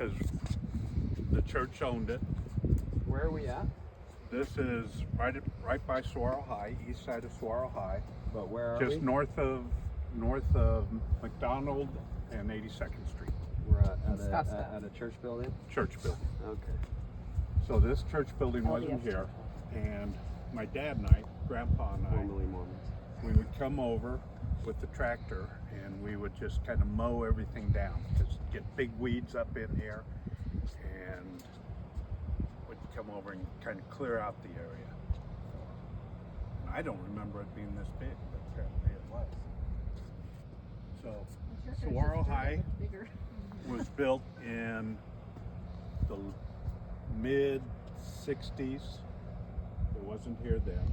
because the church owned it. Where are we at? This is right by Saguaro High, east side of Saguaro High, But where are just we? north of McDonald and 82nd Street. We're at Scottsdale. a church building? Church building. Okay. So this church building wasn't LDS here, and my dad and I, Grandpa and I, Formerly Mormons. we would come over with the tractor and we would just kind of mow everything down, just get big weeds up in here, and we'd come over and kind of clear out the area. And I don't remember it being this big, but apparently it was. So Saguaro High was built in the mid 60s. It wasn't here then.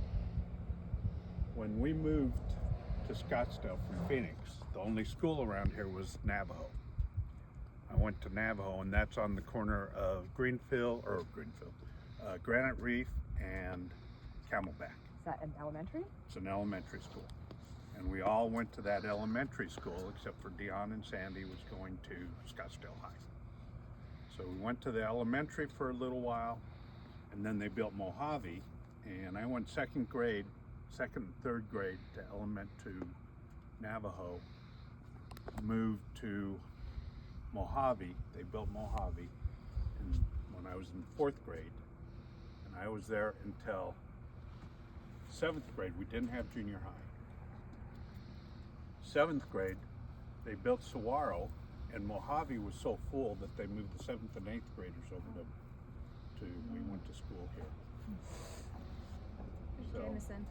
When we moved to Scottsdale from Phoenix, the only school around here was Navajo. I went to Navajo, and that's on the corner of Granite Reef and Camelback. Is that an elementary? It's an elementary school. And we all went to that elementary school, except for Dion and Sandy was going to Scottsdale High. So we went to the elementary for a little while, and then they built Mojave, and I went second and third grade to Navajo, moved to Mojave. They built Mojave when I was in fourth grade, and I was there until seventh grade. We didn't have junior high. Seventh grade, they built Saguaro, and Mojave was so full that they moved the seventh and eighth graders over to we went to school here. So, Jameson.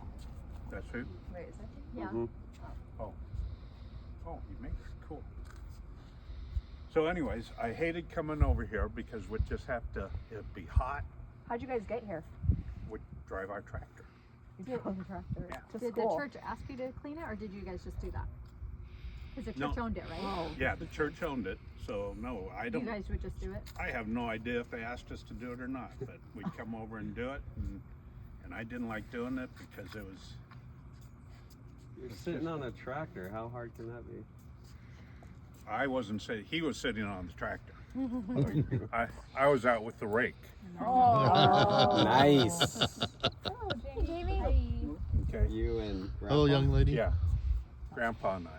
that's who? Wait, is that Yeah. Mm-hmm. Oh, you make it cool. So anyways, I hated coming over here because we'd just have to, it'd be hot, How'd you guys get here? we'd drive our tractor. You drove the tractor Yeah. to Did school. the church ask you to clean it, or did you guys just do that? Because the No. church owned it, right? Oh. Yeah, the church owned it, so no, I You don't, guys would just do it? I have no idea if they asked us to do it or not, but we'd come over and do it, and I didn't like doing it because it was, You're sitting on a tractor. How hard can that be? I wasn't sitting, he was sitting on the tractor. I was out with the rake. Oh. Nice. Oh, Jamie. Okay. You and Hello, Grandpa? young lady. Yeah, Grandpa and I.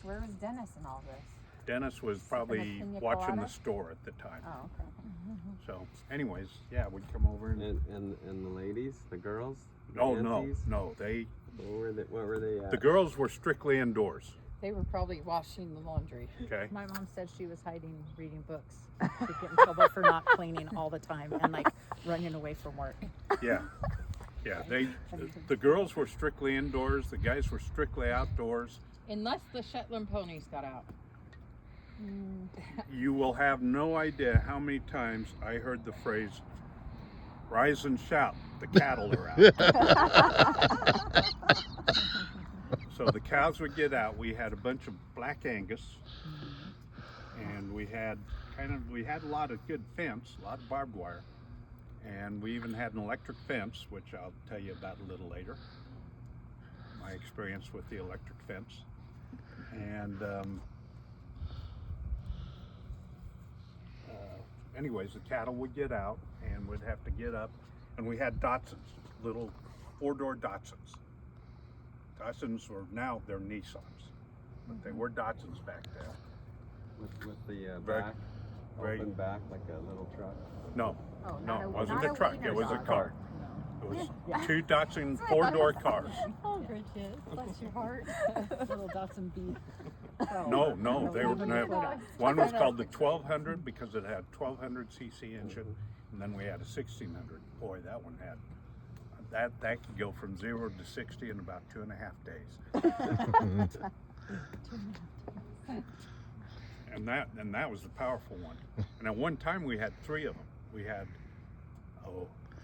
Where was Dennis in all this? Dennis was probably Pina watching colada? the store at the time. Oh, okay. So, anyways, yeah, we'd come over and. And the ladies, the girls? The Oh aunties? no, they. What were they at? The girls were strictly indoors. They were probably washing the laundry. Okay. My mom said she was hiding reading books. She'd get in trouble for not cleaning all the time and like running away from work. Yeah. Yeah. The girls were strictly indoors. The guys were strictly outdoors. Unless the Shetland ponies got out. You will have no idea how many times I heard the phrase, "Rise and shout, the cattle are out." So the cows would get out. We had a bunch of black Angus, and we had a lot of good fence, a lot of barbed wire, and we even had an electric fence, which I'll tell you about a little later. My experience with the electric fence, and anyways, the cattle would get out, and we'd have to get up, and we had Datsuns, little four-door Datsuns. Datsuns were now they're Nissans, but they were Datsuns back then. With the Very- back, very- open back like a little truck. No, Oh, no, not it wasn't not a truck. wiener It was a dog. car. It was two Datsun four-door cars. Oh, Bridget, bless your heart. Little Dotson B. No, they were no. One was called the 1200 because it had 1200 cc engine, and then we had a 1600. Boy, that one had that could go from 0 to 60 in about 2.5 days. and that was the powerful one. And at one time we had 3 of them. We had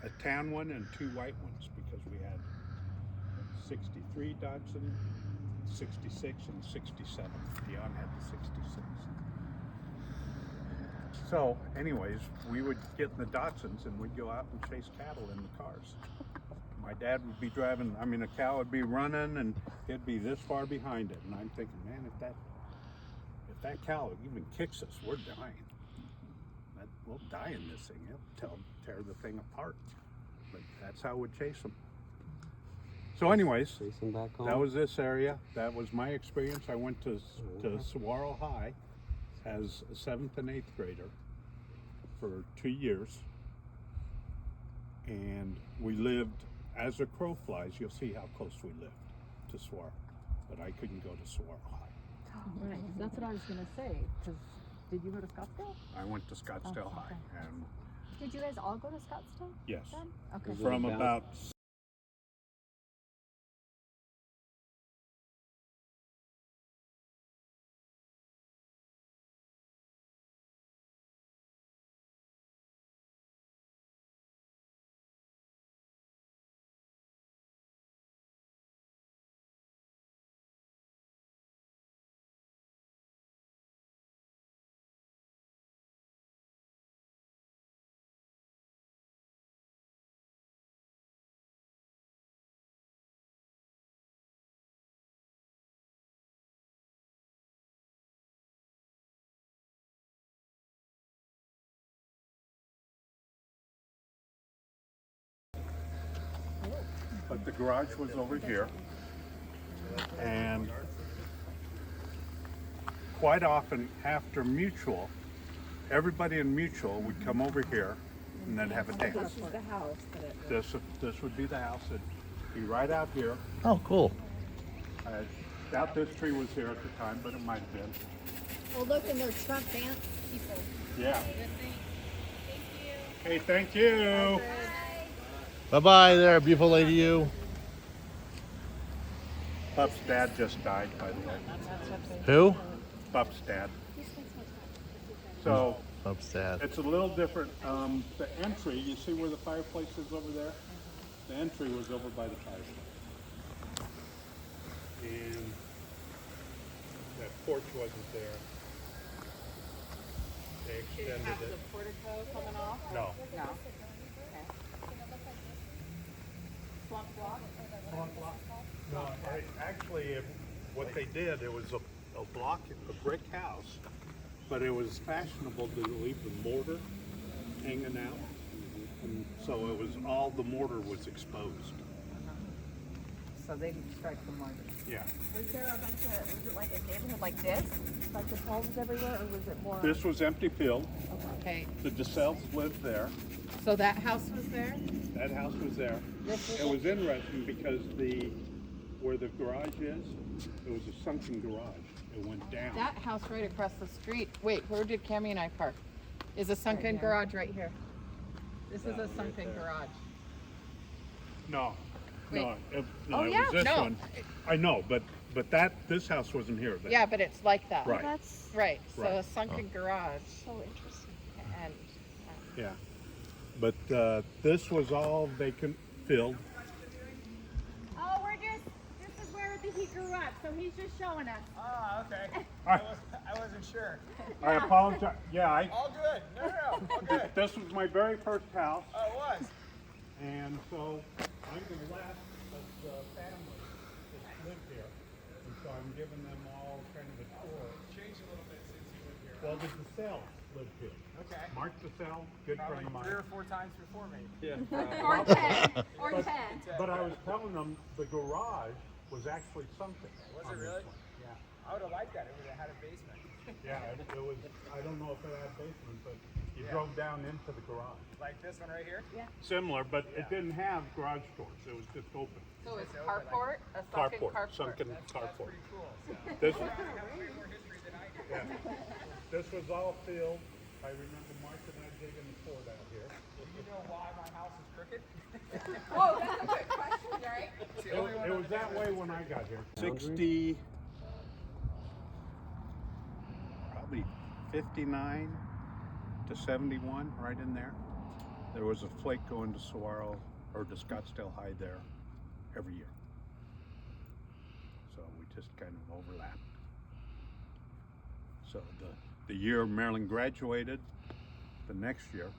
a tan one and 2 white ones because we had 63 Datsun, 66 and 67. Dion had the 66. So anyways, we would get in the Datsuns and we'd go out and chase cattle in the cars. My dad would be driving, a cow would be running and it'd be this far behind it. And I'm thinking, man, if that cow even kicks us, we're dying. we'll die in this thing. It'll tear the thing apart. But that's how we'd chase them. So anyways, Chase them back home. that was this area. That was my experience. I went to Saguaro High as a 7th and 8th grader for 2 years. And we lived, as a crow flies, you'll see how close we lived to Saguaro. But I couldn't go to Saguaro High. Right, that's what I was gonna say. Cause did you go to Scottsdale? I went to Scottsdale High. And Did you guys all go to Scottsdale yes, then? Okay. Is it from about- about but the garage was over here, and quite often after Mutual, everybody in Mutual would come over here and then have a dance. This is the house that it. This would be the house. It'd be right out here. Oh, cool. I doubt this tree was here at the time, but it might have been. Well, look in their truck, dance people. Yeah. Hey, thank you. Bye-bye there, beautiful lady you. Pup's dad just died, by the way. Who? Pup's dad. So Pup's dad. it's a little different. The entry, you see where the fireplace is over there? The entry was over by the fireplace. And that porch wasn't there. They extended it. portico coming off? No. No. No, actually, what they did, it was a block, a brick house, but it was fashionable to leave the mortar hanging out. And so it was all the mortar was exposed. So they didn't strike the mortar. Yeah. Was there a bunch of, was it like a neighborhood like this? Bunch of homes everywhere, or was it more? This was empty field. Okay, The DeSales lived there. so that house was there? That house was there. This is It was interesting because where the garage is, it was a sunken garage. It went down. That house right across the street. Wait, where did Cammy and I park? Is a sunken garage right here. This is a sunken garage. No. Wait. No, it Oh, was yeah, this no. one. I know, but this house wasn't here then. Yeah, but it's like that. Right. That's Right, so Right. a sunken garage so interesting. and Yeah. But this was all vacant filled. Oh, this is where he grew up, so he's just showing us. Ah, okay. I- I wasn't sure. I apologize. Yeah, All good. No, all good. this was my very first house, Oh, it was. and so I'm the last of the family that lived here, and so I'm giving them all kind of a tour. Changed a little bit since you were here. Well, the DeSales lived here. Okay. Mark DeSale, good Probably friend of 3 or mine. 4 times before me. Or 10. Or But, 10. but I was telling them the garage was actually sunken. Was on it this really? one. Yeah. I would have liked that. It would have had a basement. Yeah, it was, I don't know if it had basement, but you Yeah. drove down into the garage. Like this one right here? Yeah. Similar, but it didn't have garage doors, it was just open. so it's carport, a sunken Carport, carport. sunken That's carport. pretty cool. So. This, You have way more history than I do. yeah. This was all filled, I remember Mark and I digging the fort out here. You know why my house is crooked? Whoa, that's a good question, right? It's the only one It on was the that table. way when I got here. Boundary? Probably 59 to 71, right in there. There was a flake going to Saguaro, or to Scottsdale High there every year. So we just kind of overlapped. So the year Marilyn graduated, the next year,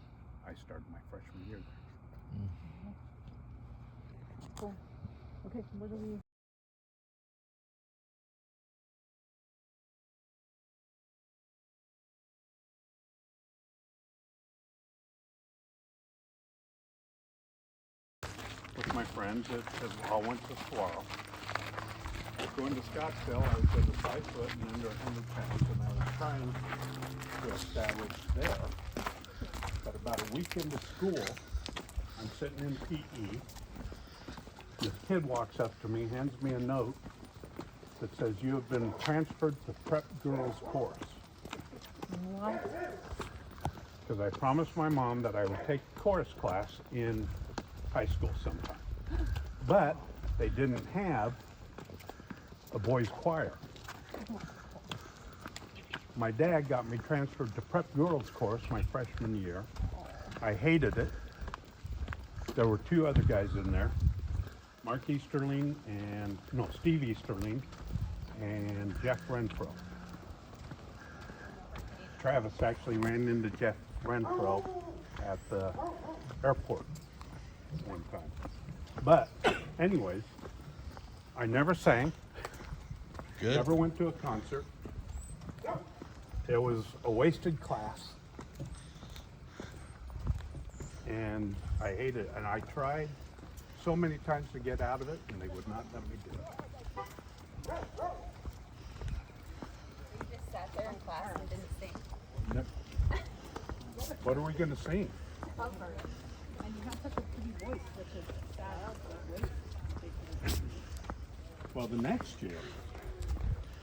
I started my freshman year there. Okay, what do we? my friends that all went to Saguaro. I was going to Scottsdale. I was over 5 foot and under 100 pounds, and I was trying to establish there. But about a week into school, I'm sitting in PE. This kid walks up to me, hands me a note that says, "You have been transferred to prep girls course." Because I promised my mom that I would take chorus class in high school sometime. But they didn't have a boys choir. My dad got me transferred to prep girls course my freshman year. I hated it. There were 2 other guys in there, Steve Easterling and Jeff Renfro. Travis actually ran into Jeff Renfro at the airport one time. But anyways, I never sang, Good. never went to a concert. It was a wasted class. And I hated it. And I tried so many times to get out of it, and they would not let me do it. You just sat there in class and didn't sing. Nope. What are we going to sing? And you have such a pretty voice, which is sad. Well, the next year,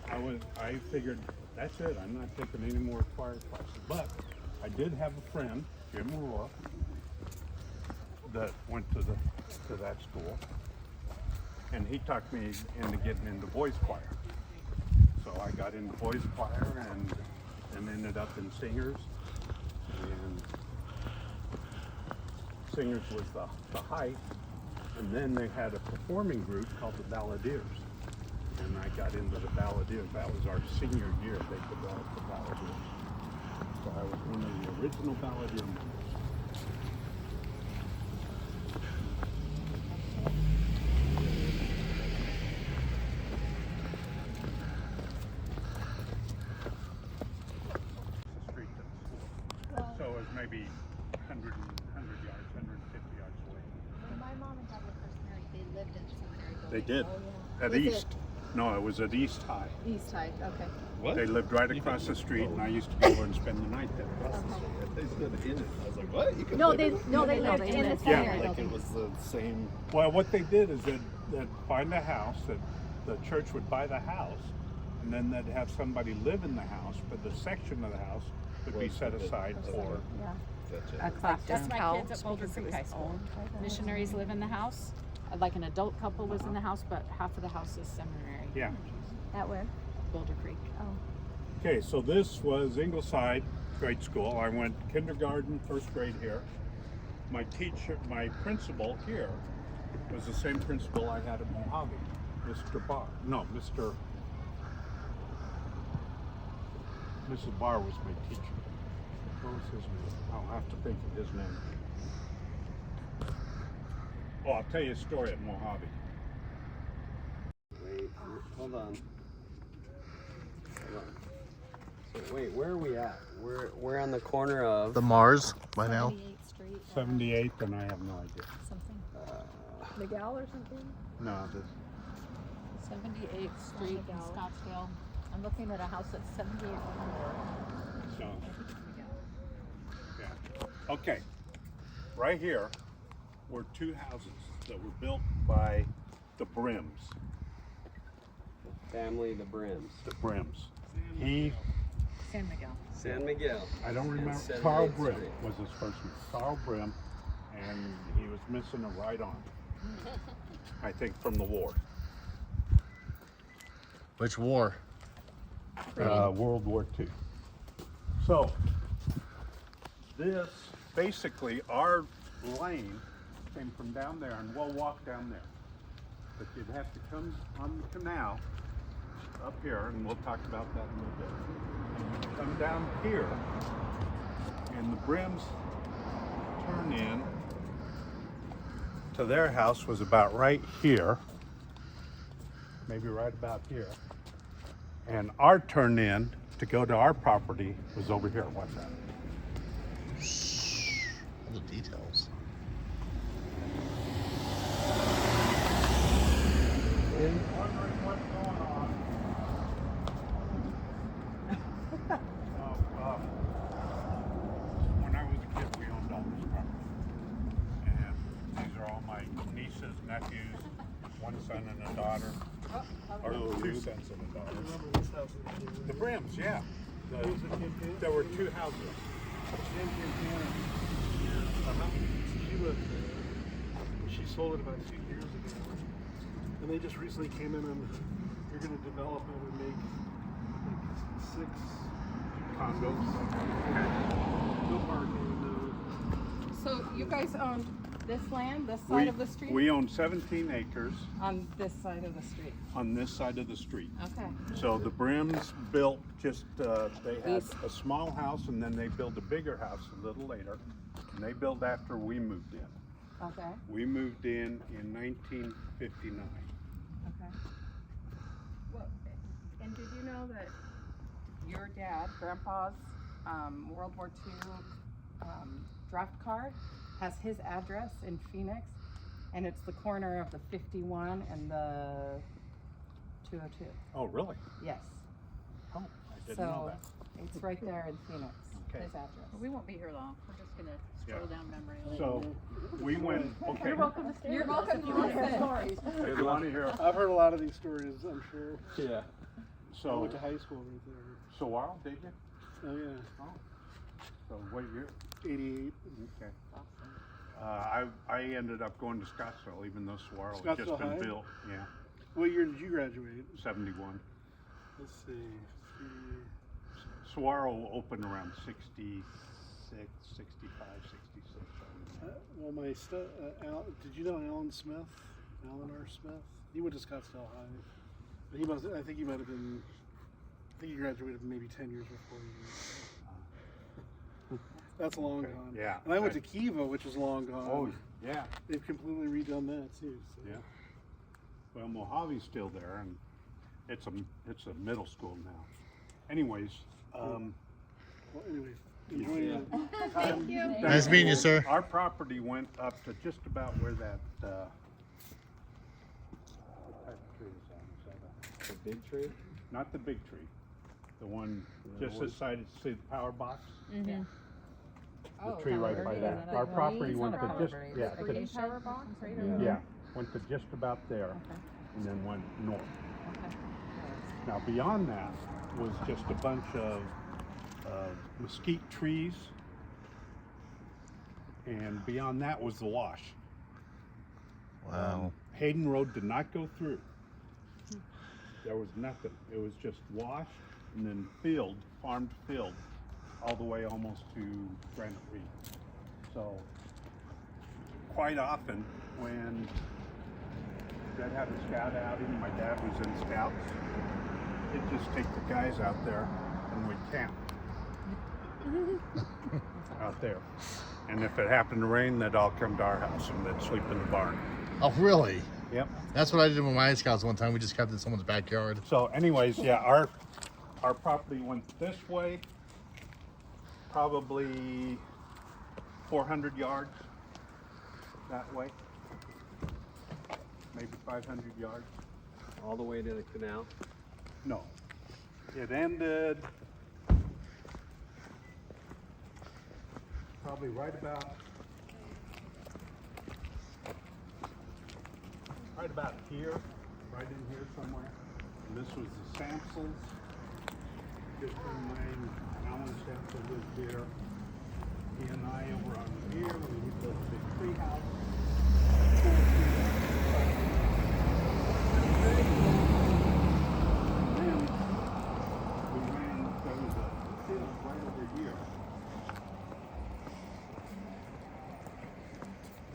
I figured, that's it. I'm not taking any more choir classes. But I did have a friend, Jim Rohr, that went to that school, and he talked me into getting into boys choir. So I got into boys choir and ended up in singers. And singers was the height, and then they had a performing group called the Balladeers, and I got into the Balladeers. That was our senior year. They developed the Balladeers, so I was one of the original Balladeer members. So it was maybe 100 yards, 150 yards away. When my mom and dad were first married, they lived in the seminary building. They did. At Was East. No, it was at East High. East High, okay. What? They lived right across the street, and I used to go over and spend the night there. They lived in it. I was like, what? You can No, live they in it? lived in the Yeah. seminary Like building. it was the same. Well, what they did is they'd find a house, that the church would buy the house, and then they'd have somebody live in the house, but the section of the house would be set aside for. Gotcha. A classroom. Just my house. kids at Boulder Creek High School. Missionaries live in the house. Like an adult couple was in the house, but half of the house is seminary. Yeah. At where? Boulder Creek. Okay, so this was Ingleside grade school. I went kindergarten, first grade here. My principal here was the same principal I had at Mojave, Mrs. Barr was my teacher. What was his name? I'll have to think of his name. Oh, I'll tell you a story at Mojave. Wait, hold on. So wait, where are we at? We're on the corner of The Mars by now. 78th Street. 78th, and I have no idea. Something. Miguel or something? No, 78th Street in Scottsdale. I'm looking at a house at 78th. so. Yeah. Okay. Right here were 2 houses that were built by the Brims. Family the Brims. The Brims. San Miguel. San Miguel. I don't remember. 78th Carl Brim Street. was his first name. Carl Brim, and he was missing a right arm. I think from the war. Which war? World War II. So, this, basically, our lane came from down there, and we'll walk down there. But you'd have to come on the canal up here, and we'll talk about that in a little bit. And you come down here, and the Brims turn in to their house was about right here, maybe right about here. And our turn in to go to our property was over here. What's that? All the details. Wondering what's going on. When I was a kid, we owned all this property. And these are all my nieces, nephews, one son and a daughter. Or two sons and a daughter. The Brims, yeah. There were two houses. She lived there. She sold it about 2 years ago. And they just recently came in and they're going to develop it and make like 6 Condos. no parking. So you guys owned this land, this side of the street? We own 17 acres On this side of the street. on this side of the street. Okay. So the Brims built just, they had a small house and then they built a bigger house a little later. And they built after we moved in. Okay. We moved in 1959. Okay. Well, and did you know that your dad, Grandpa's World War II draft card has his address in Phoenix, and it's the corner of the 51 and the 202. Oh, really? Yes. Oh, I didn't know that. It's right there in Phoenix. Okay. His address. We won't be here long. We're just gonna stroll down memory lane. So we went, okay. You're welcome to stay. You're with us welcome if you to want to hear listen. stories. If you want to hear, I've heard a lot of these stories, I'm sure. Yeah. I so, went to high school right there. Saguaro, did you? Oh yeah, Oh. So what year? 88. Okay. I ended up going to Scottsdale, even though Saguaro had Scottsdale just been High? built. Yeah, What year did you graduate? 71. Let's see. Saguaro opened around 66, 65, 66. Well, my did you know Alan Smith? Alan R. Smith? He went to Scottsdale High. But he must. I think he might have been. I think he graduated maybe 10 years before you. That's long Okay, gone. yeah. And I went to Kiva, which is long gone. Oh, yeah, They've completely redone that too. So. yeah. Well, Mojave's still there, and it's a middle school now. Anyways, Well, anyway, enjoy it. Thank you. Nice meeting you, sir. Our property went up to just about where that, what type of tree is that? Is that The big tree? not the big tree, the one just this side, see the power box? Mm-hmm. The tree right by that. Our property went to just, yeah, to- Green power box, right? yeah, went to just about there and then went north. Okay. Now beyond that was just a bunch of mesquite trees, and beyond that was the wash. Wow. Hayden Road did not go through. There was nothing. It was just wash and then field, farmed field, all the way almost to Granite Reef. So quite often when Dad had a scout outing, my dad was in scouts, he'd just take the guys out there and we'd camp out there. And if it happened to rain, they'd all come to our house and they'd sleep in the barn. Oh, really? Yep. That's what I did with my scouts one time. We just kept it in someone's backyard. So anyways, yeah, our property went this way, probably 400 yards that way, maybe 500 yards. All the way to the canal? No, it ended probably right about here, right in here somewhere. And this was the Sampsons. Just when Alan Sampson lived here. He and I over on here, we built a big tree house. And then we ran, there was a field right over here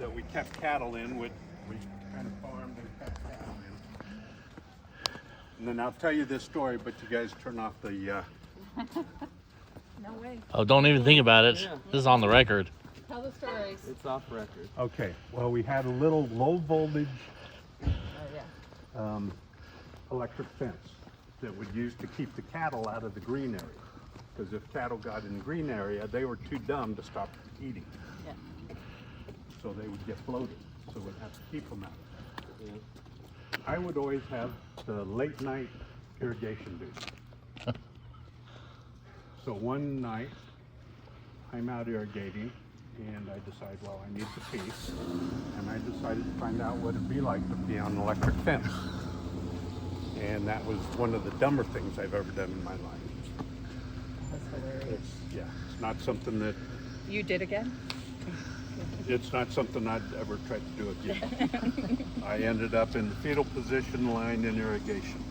that we kept cattle in, which we kind of farmed and kept cattle in. And then I'll tell you this story, but you guys turn off the, No way. Oh, don't even think about it. Yeah. This is on the record. Tell the stories. It's off record. okay, well, we had a little low voltage electric fence that would use to keep the cattle out of the green area. Because if cattle got in the green area, they were too dumb to stop eating. Yeah. So they would get bloated, so we'd have to keep them out. Yeah. I would always have the late night irrigation duty. So one night, I'm out irrigating, and I decide, well, I need the piece, and I decided to find out what it'd be like to be on an electric fence. And that was one of the dumber things I've ever done in my life. That's hilarious. It's not something that, You did again? it's not something I'd ever try to do again. I ended up in the fetal position lying in irrigation.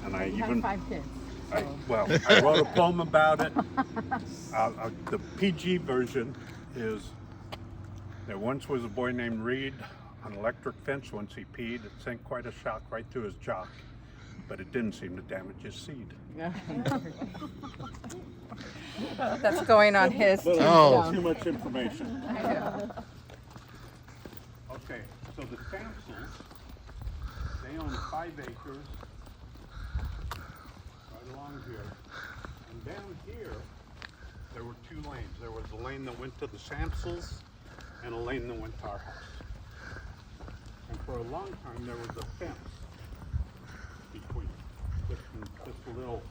And I You even, have 5 kids. I wrote a poem about it. The PG version is, there once was a boy named Reed on an electric fence. Once he peed, it sent quite a shock right through his jock, but it didn't seem to damage his seed. That's going on his Oh. Too much information. I know. Okay, so the Samsons, they own 5 acres right along here. And down here, there were 2 lanes. There was a lane that went to the Samsons and a lane that went to our house. And for a long time, there was a fence between this little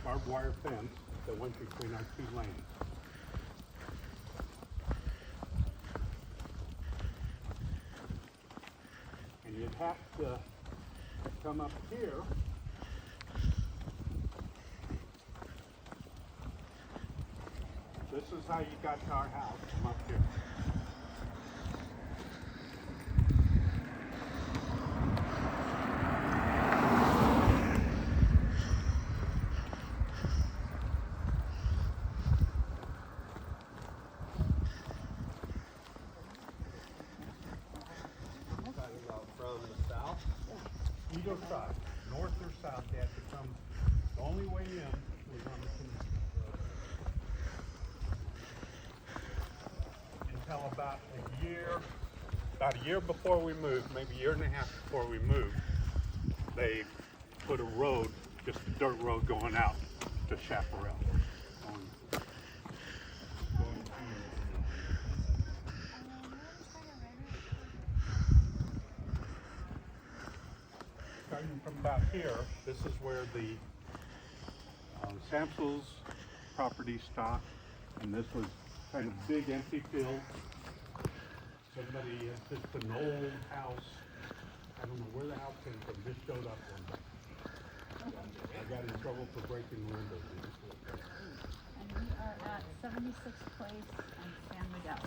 barbed wire fence that went between our 2 lanes. And you'd have to come up here. This is how you got to our house, from up here. From the south? Either side, north or south, they had to come. The only way in was on the Connecticut Road. Until about a year before we moved, maybe a year and a half before we moved, they put a road, just a dirt road going out to Chaparral. Starting from about here, this is where the Samsels property stopped, and this was kind of big empty field. Somebody had just an old house. I don't know where the house came from, just showed up one day. I got in trouble for breaking windows. And we are at 76th Place and San Miguel.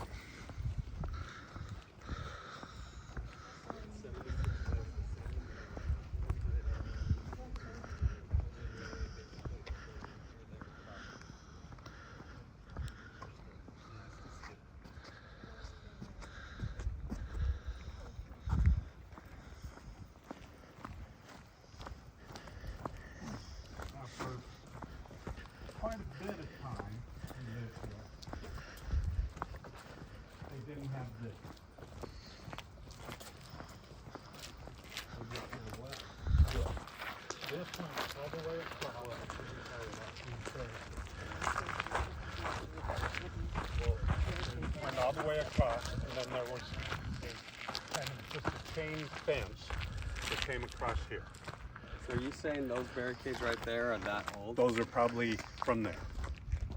For quite a bit of time in this here, they didn't have this. This went all the way across. It went all the way across, and then there was a kind of just a chain fence that came across here. So are you saying those barricades right there are that old? Those are probably from there.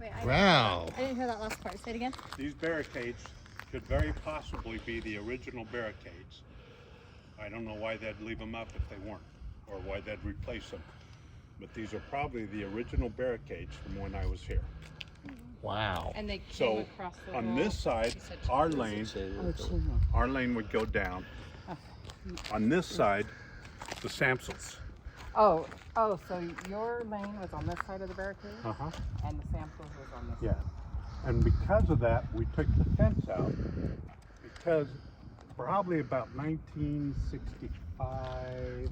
Wait, Wow. I didn't hear that last part. Say it again. These barricades could very possibly be the original barricades. I don't know why they'd leave them up if they weren't, or why they'd replace them. But these are probably the original barricades from when I was here. Wow. And they came So across the on wall. this side, You said our chain. lane, Chain. our lane would go down. On this side, the Samsels. Oh, so your lane was on this side of the barricade, Uh-huh. and the Samsons was on this Yeah. And because of that, we took the fence out because probably about 1965,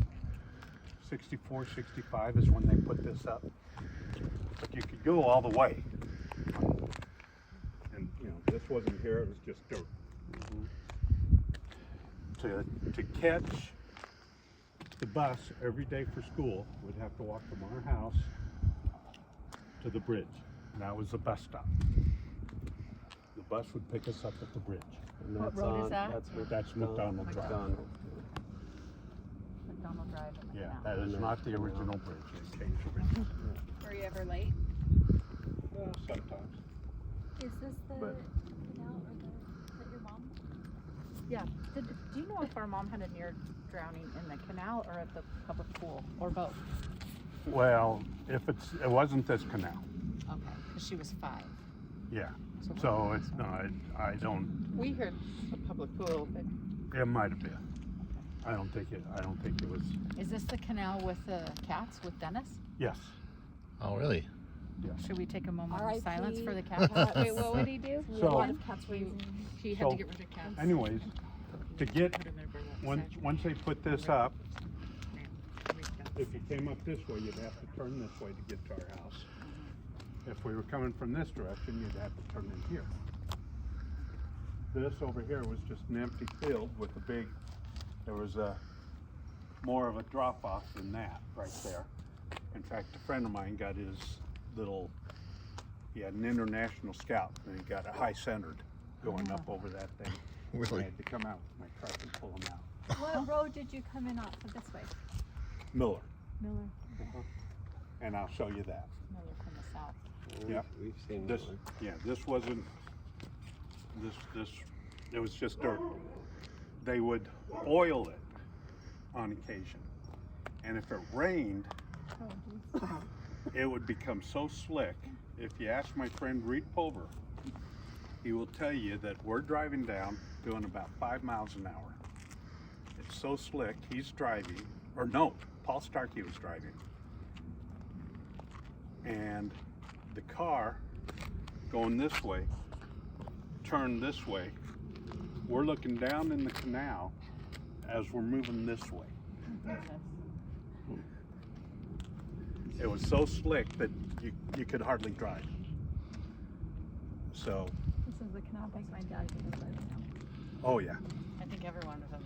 64, 65 is when they put this up. But you could go all the way. And, you know, this wasn't here, it was just dirt. To catch the bus every day for school, we'd have to walk from our house to the bridge. And that was the bus stop. The bus would pick us up at the bridge. And What road is that? That's McDonald Drive. McDonald. McDonald Drive and Yeah, McDonald. that is not the original bridge. They changed the bridge. Were you ever late? Sometimes. Is this the But- canal or that your mom? Yeah. Do you know if our mom had a near drowning in the canal or at the public pool or both? Well, it wasn't this canal. Okay, because she was 5. Yeah. So it's not. I don't. We heard the public pool, but It might have been. I don't think it was. Is this the canal with the cats with Dennis? Yes. Oh, really? Should we take a moment of R.I.P. silence for the cats? Wait, what would he do? We So- have a lot of cats raising. He had So- to get rid of cats. Anyways, to get Put 'em in a burlap sack. once they put this up, Reach if you came up this way, you'd have to turn this way to get to our house. If we were coming from this direction, you'd have to turn in here. This over here was just an empty field with a big, there was more of a drop off than that right there. In fact, a friend of mine got his he had an international scout and he got a high centered going up over that thing. I Really? had to come out with my truck and pull him out. What road did you come in off of this way? Miller, Miller. and I'll show you that. Miller from the south. Yep. We've seen This, Miller. yeah, this wasn't, it was just dirt. They would oil it on occasion. And if it rained, it would become so slick. If you ask my friend Reed Pulver, he will tell you that we're driving down doing about 5 miles an hour. It's so slick, he's driving, or no, Paul Starkey was driving. And the car going this way, turned this way. We're looking down in the canal as we're moving this way. It was so slick that you could hardly drive. So, This is the canal place my dad did driving down. oh yeah. I think every one of them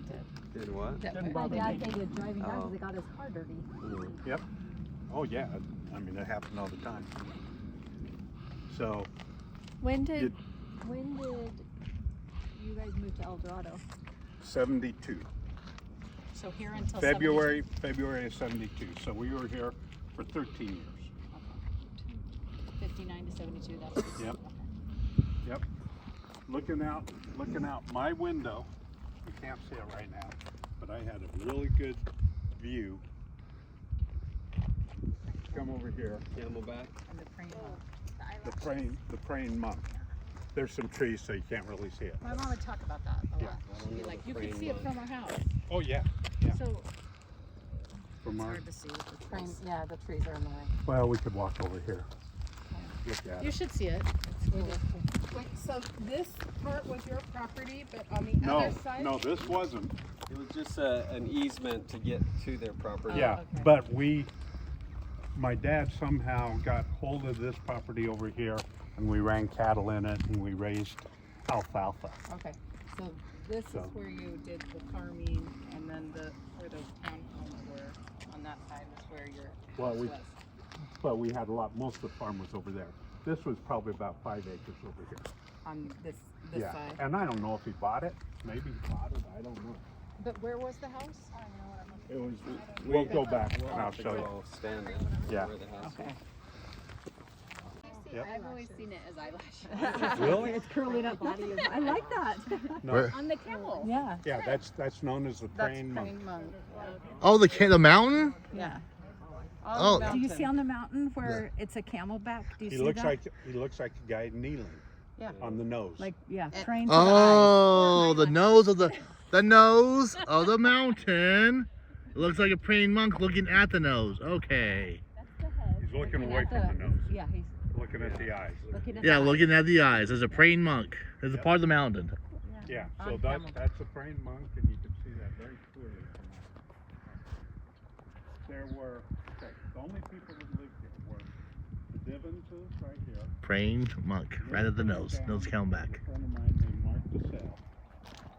did. Did what? Didn't My bother dad me. hated driving down Oh. because it got his car dirty. Yep. Oh yeah. I mean, it happened all the time. So, When You- did you guys move to El Dorado? 72. So here until February of 72. So we were here for 13 years. 59 to 72. That's Yep. Yep. Looking out my window. You can't see it right now, but I had a really good view. Come over here. Camelback. and the praying The praying monk. There's some trees, so you can't really see it. My mom would talk about that a Yeah. lot. She'd be like, you can see it from our house. Oh yeah. Yeah. So From it's our, hard to see with the praying, trees. yeah, the trees are in the way. well, we could walk over here. Look at You it. should see it. It's cool. Wait, so this part was your property, but on the No, other side? no, this wasn't. It was just an easement to get to their property. Yeah, okay. but my dad somehow got hold of this property over here, and we ran cattle in it, and we raised alfalfa. Okay, so this So- is where you did the farming, and then where the townhomes were, on that side was where your Well, house was. But we had most of the farm was over there. This was probably about 5 acres over here. On this Yeah, side. and I don't know if he bought it. Maybe he bought it. I don't know. But where was the house? It was. We'll go back and We'll I'll have to show you. go stand in Yeah. where the house Okay. Yep. I've always seen it as eyelashes. Really? It's curling up. I like that. No. Where? On the camel. Yeah. Yeah, that's known as the That's praying monk. praying monk. Oh, the mountain? Yeah. Oh. the Do you see mountain. on the mountain where it's a camelback? Do you He see looks that? like a guy kneeling Yeah. on the nose. Like, yeah, And- praying to the eyes. Oh, the nose of the nose of the mountain. It looks like a praying monk looking at the nose. Okay. That's the head. He's looking away at from the nose, Yeah, he's looking at the eyes. looking at Yeah, the looking at the eyes. There's a praying monk. There's a part of the mountain. Yeah, On so camel. that's a praying monk, and you can see that very clearly from there. There were, the only people that lived here were the Divenses right here. Praying monk. Right at the nose. Nose count back. A friend of mine named Mark DeSalle.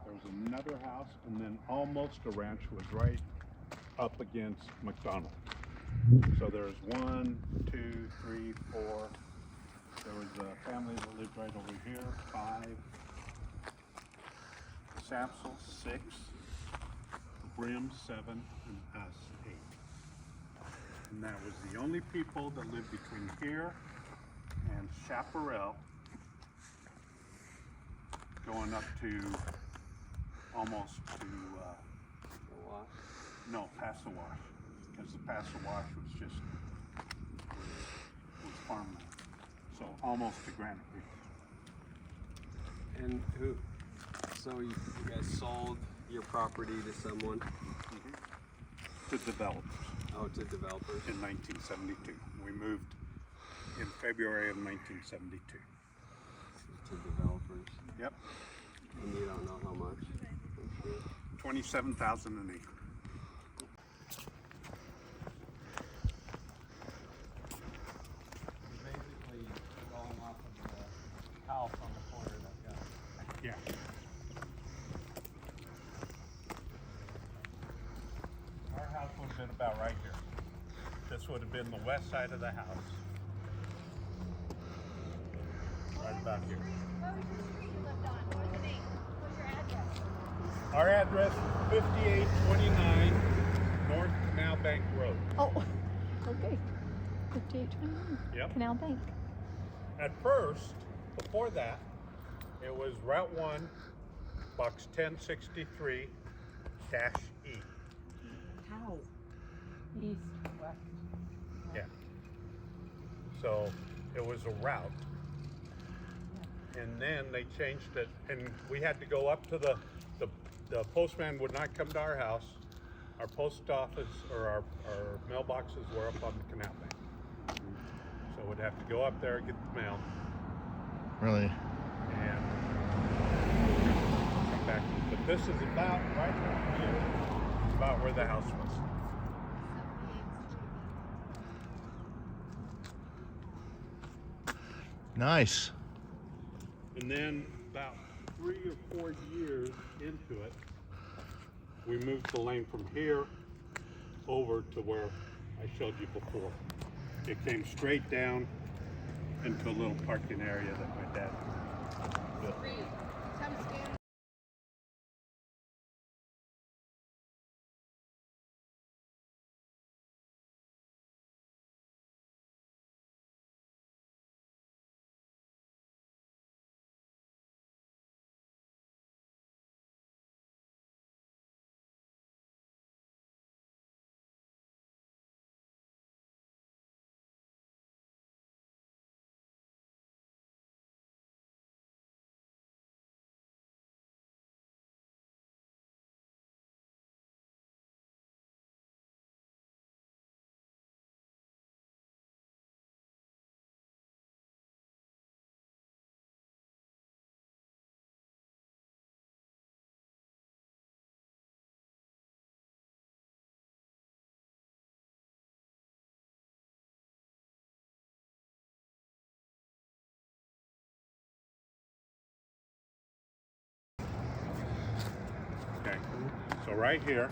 There was another house, and then almost a ranch was right up against McDonald. So there was 1, 2, 3, 4. There was a family that lived right over here, 5. Sapsel, 6. Brim, 7, and us, 8. And that was the only people that lived between here and Chaparral, going up to almost to no, past the wash, because the past the wash was just was farmland, so almost to Granite Creek. And who? So you guys sold your property to someone? To developers. Oh, to developers. In 1972. We moved in February of 1972. To developers. Yep. And you don't know how much? 27,000 an acre. Basically going off of the house on the corner that guy. Yeah. Our house would have been about right here. This would have been the west side of the house. Right about here. What was your street you lived on? What was the name? What's your address? Our address is 5829 North Canal Bank Road. Oh, okay. 5829. Yep. Canal Bank. At first, before that, it was Route 1, Box 1063-E. How? East, west. Yeah. So it was a route. And then they changed it, and we had to go up to the postman would not come to our house. Our post office or our mailboxes were up on the canal bank. So we'd have to go up there and get the mail Really? and come back. But this is about right here, about where the house was. Nice. And then about 3 or 4 years into it, we moved the lane from here over to where I showed you before. It came straight down into a little parking area that my dad built. Okay, so right here,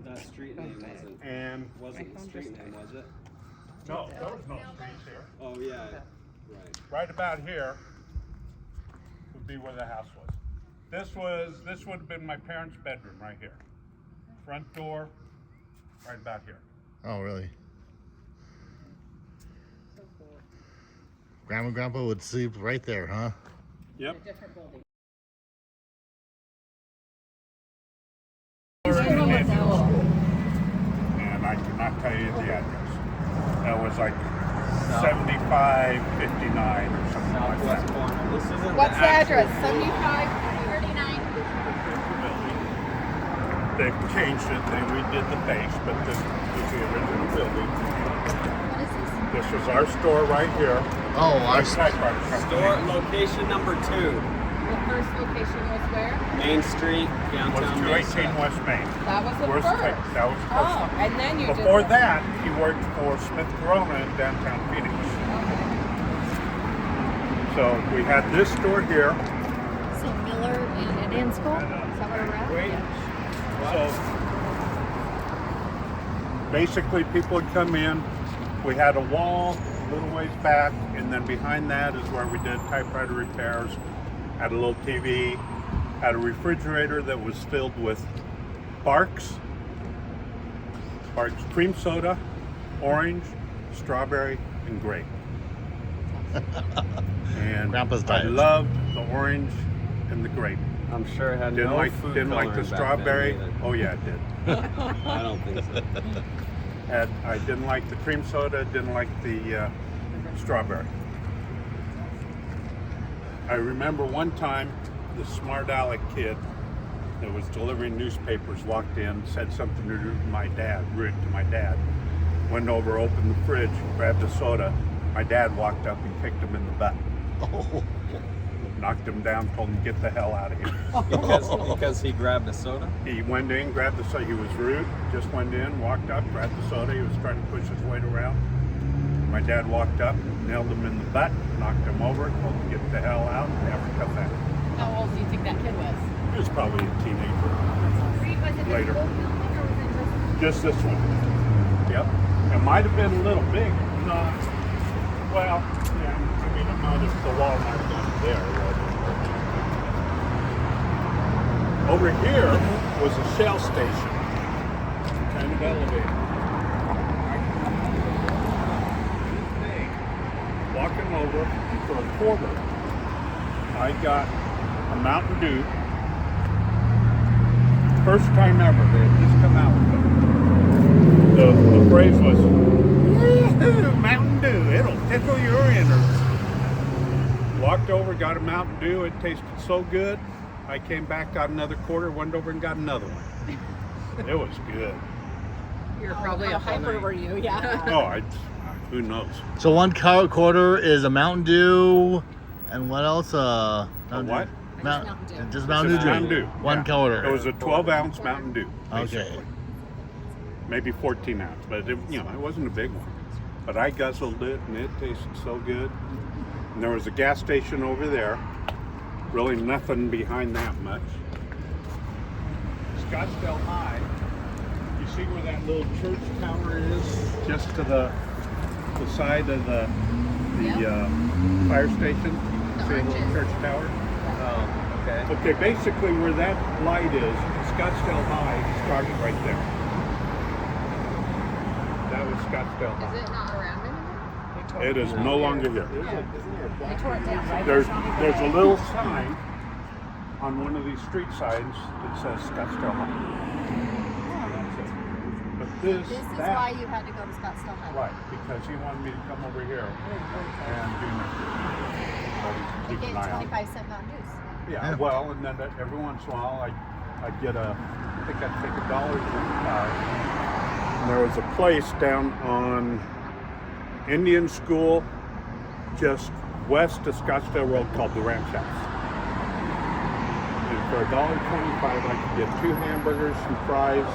That street name wasn't the street name, was it? no, there was no streets here. Oh yeah, right. Right about here would be where the house was. This would have been my parents' bedroom right here. Front door, right about here. Oh, really? Grandma and Grandpa would sleep right there, huh? Yep. Different building. And I cannot tell you the address. That was like 7559 or something like Southwest that. corner. This isn't What's the actual- address? 75? 39. They've changed it. They redid the base, but this was the original building. What is this? This was our store right here. Oh, our Typewriter company. Store location number 2, The first location was where? Main Street, was downtown 218 Mesa. West Main. That was the Worst first. type- That was the first Oh, one. and then you Before did that, he worked for Smith Corona in downtown Phoenix. So we had this store here. So Miller and Indian School? Is that where we're at? Wait. So basically, people would come in. We had a wall little ways back, and then behind that is where we did typewriter repairs. Had a little TV, had a refrigerator that was filled with Barks cream soda, orange, strawberry, and grape. And Grandpa's I diet. loved the orange and the grape. I'm sure it had Didn't no like food the coloring back strawberry. then Oh yeah, it did. either. I don't think so. I didn't like the cream soda. Didn't like the strawberry. I remember one time the smart aleck kid that was delivering newspapers walked in, said something to my dad, rude to my dad. Went over, opened the fridge, grabbed a soda. My dad walked up and kicked him in the butt. Oh. Knocked him down, told him to get the hell out of here. Because he grabbed a soda? He went in, grabbed the soda. He was rude, just went in, walked up, grabbed the soda. He was trying to push his weight around. My dad walked up, nailed him in the butt, knocked him over, told him to get the hell out, and never come back. How old do you think that kid was? He was probably a teenager. Was it Later. this whole building or was it Just this one. Yep. It might have been a little big. No. Well, yeah. I mean, it might have, the wall might have gone there. Right? Over here was a shell station. Kind of elevator. Walking over for a quarter, I got a Mountain Dew. First time ever, they had just come out with it. The phrase was, "Woo-hoo, Mountain Dew, it'll tickle your innards." Walked over, got a Mountain Dew, it tasted so good. I came back, got another quarter, went over and got another one. It was good. You're probably a hyper, were you? Yeah. Oh, who knows? So one quarter is a Mountain Dew, and what else? A Mountain what? Dew. Mountain Dew. Just Mountain Dew. Mountain Dew. One Yeah. quarter. It was a 12-ounce Mountain Dew. Okay. Basically. Maybe 14 ounce, but it, it wasn't a big one. But I guzzled it, and it tasted so good. And there was a gas station over there. Really nothing behind that much. Scottsdale High. You see where that little church tower is? Just to the side of the fire station. See a little church tower? Oh, okay. Okay, basically where that light is, Scottsdale High started right there. That was Scottsdale High. Is it not around anymore? It is no longer here. They tore it down, right? There's a little sign on one of these street signs that says Scottsdale High. That's it. But This is why you had to go to Scottsdale High. Right, because he wanted me to come over here and do nothing. They Keep gave an eye on. 25-cent Mountain Dews. Yeah, well, and then every once in a while I'd get I think I'd take $1.25. And there was a place down on Indian School, just west of Scottsdale Road, called the Ranch House. And for $1.25 I could get 2 hamburgers, some fries,